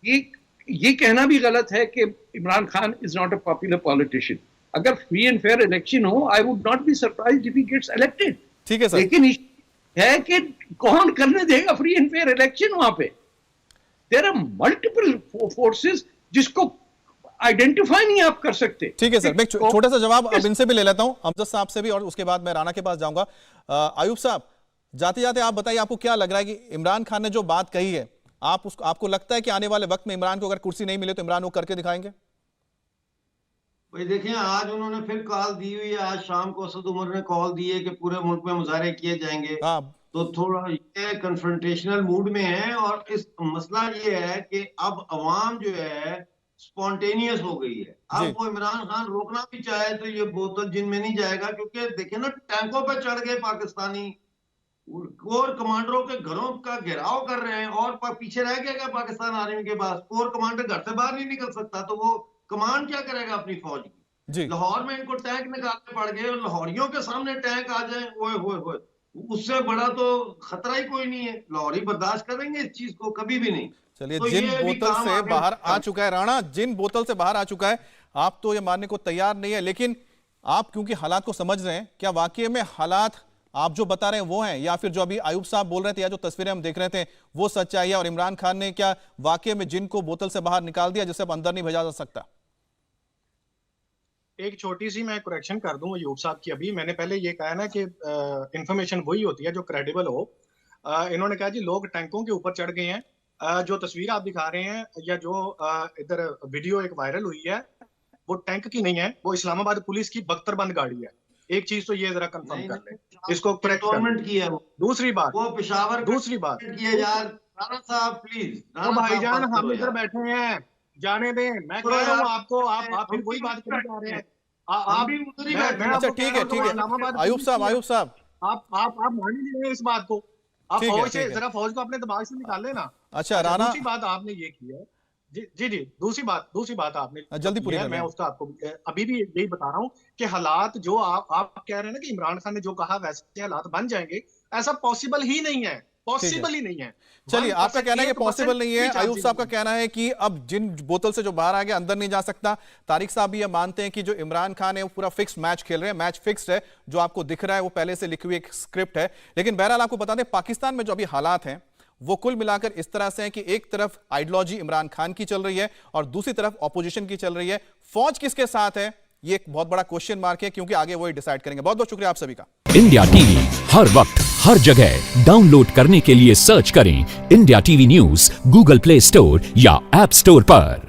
ये कहना भी गलत है कि Imran Khan is not a popular politician. अगर फ्री एंड फेयर इलेक्शन हो, I would not be surprised if he gets elected. ठीक है सर, लेकिन है कि कौन करने देगा फ्री एंड फेयर इलेक्शन वहां पे? देयर आर मल्टीपल फोर्सेस जिसको आइडेंटिफाई नहीं आप कर सकते। ठीक है सर, मैं छोटा सा जवाब अब इनसे भी ले लेता हूं, अमजद साहब से भी, और उसके बाद मैं राणा के पास जाऊंगा। आयुब साहब, जाते जाते आप बताइए, आपको क्या लग रहा है कि इमरान खान ने जो बात कही है, आपको लगता है कि आने वाले वक्त में इमरान को अगर कुर्सी नहीं मिले तो इमरान वो करके दिखाएंगे? भाई देखिए, आज उन्होंने फिर कॉल दी हुई है, आज शाम को असद उमर ने कॉल दी है कि पूरे मुल्क में मुजाहरे किए जाएंगे। तो थोड़ा ये कन्फ्रंटेशनल मूड में है, और इस मसला ये है कि अब अवाम जो है स्पॉन्टेनियस हो गई है। अब वो इमरान खान रोकना भी चाहे तो ये बोतल जिन में नहीं जाएगा, क्योंकि देखिए ना, टैंकों पे चढ़ गए पाकिस्तानी कोर कमांडरों के घरों का घेराव कर रहे हैं, और पीछे रह गया पाकिस्तान आर्मी के पास। कोर कमांडर घर से बाहर नहीं निकल सकता, तो वो कमांड क्या करेगा अपनी फौज की? लाहौर में इनको टैंक निकालने पड़ गए, और लाहौरियों के सामने टैंक आ जाए, ओए होए होए, उससे बड़ा तो खतरा ही कोई नहीं है। लाहौरी बर्दाश्त करेंगे इस चीज को? कभी भी नहीं। चलिए, तो जिन बोतल से बाहर आ चुका है राणा, जिन बोतल से बाहर आ चुका है, आप तो ये मानने को तैयार नहीं है, लेकिन आप क्योंकि हालात को समझ रहे हैं, क्या वाकई में हालात आप जो बता रहे हैं वो हैं, या फिर जो अभी आयुब साहब बोल रहे थे या जो तस्वीरें हम देख रहे थे वो सच्चाई है, और इमरान खान ने क्या वाकई में जिन को बोतल से बाहर निकाल दिया जिसे अब अंदर नहीं भेजा जा सकता? एक छोटी सी मैं करेक्शन कर दूं अयूब साहब की। अभी मैंने पहले ये कहा ना कि इंफॉर्मेशन वही होती है जो क्रेडिबल हो। इन्होंने कहा जी लोग टैंकों के ऊपर चढ़ गए हैं। जो तस्वीर आप दिखा रहे हैं, या जो इधर वीडियो एक वायरल हुई है, वो टैंक की नहीं है, वो इस्लामाबाद पुलिस की बख्तरबंद गाड़ी है। एक चीज तो ये जरा कंफर्म कर ले, इसको करेक्ट की है। दूसरी बात, वो पेशावर दूसरी बात यार, राणा साहब प्लीज, भाईजान हम इधर बैठे हैं, जाने दें। मैं कह रहा हूँ आपको, आप फिर वही बात करने जा रहे हैं। आप भी उधर ही बैठे हैं। अच्छा ठीक है आयुब साहब आप मान ही नहीं इस बात को। आप फौज से जरा फौज को अपने दिमाग से निकाल लेना। अच्छा राणा, दूसरी बात आपने ये की है जी दूसरी बात आपने जल्दी पूरी मैं उसका आपको अभी भी यही बता रहा हूँ कि हालात जो आप कह रहे हैं ना कि इमरान खान ने जो कहा वैसे हालात बन जाएंगे, ऐसा पॉसिबल ही नहीं है, पॉसिबल ही नहीं है। चलिए, आपका कहना है कि पॉसिबल नहीं है, आयुब साहब का कहना है कि अब जिन बोतल से जो बाहर आ गया अंदर नहीं जा सकता। तारिक साहब भी ये मानते हैं कि जो इमरान खान है वो पूरा फिक्स मैच खेल रहे हैं, मैच फिक्स्ड है, जो आपको दिख रहा है वो पहले से लिखी हुई एक स्क्रिप्ट है। लेकिन बहरहाल आपको बता दें, पाकिस्तान में जो अभी हालात हैं वो कुल मिलाकर इस तरह से है कि एक तरफ आइडियोलॉजी इमरान खान की चल रही है और दूसरी तरफ ऑपोजिशन की चल रही है। फौज किसके साथ है ये एक बहुत बड़ा क्वेश्चन मार्क है, क्योंकि आगे वही डिसाइड करेंगे। बहुत बहुत शुक्रिया आप सभी का। इंडिया टीवी हर वक्त हर जगह डाउनलोड करने के लिए सर्च करें India TV news Google play store या ऐप स्टोर पर।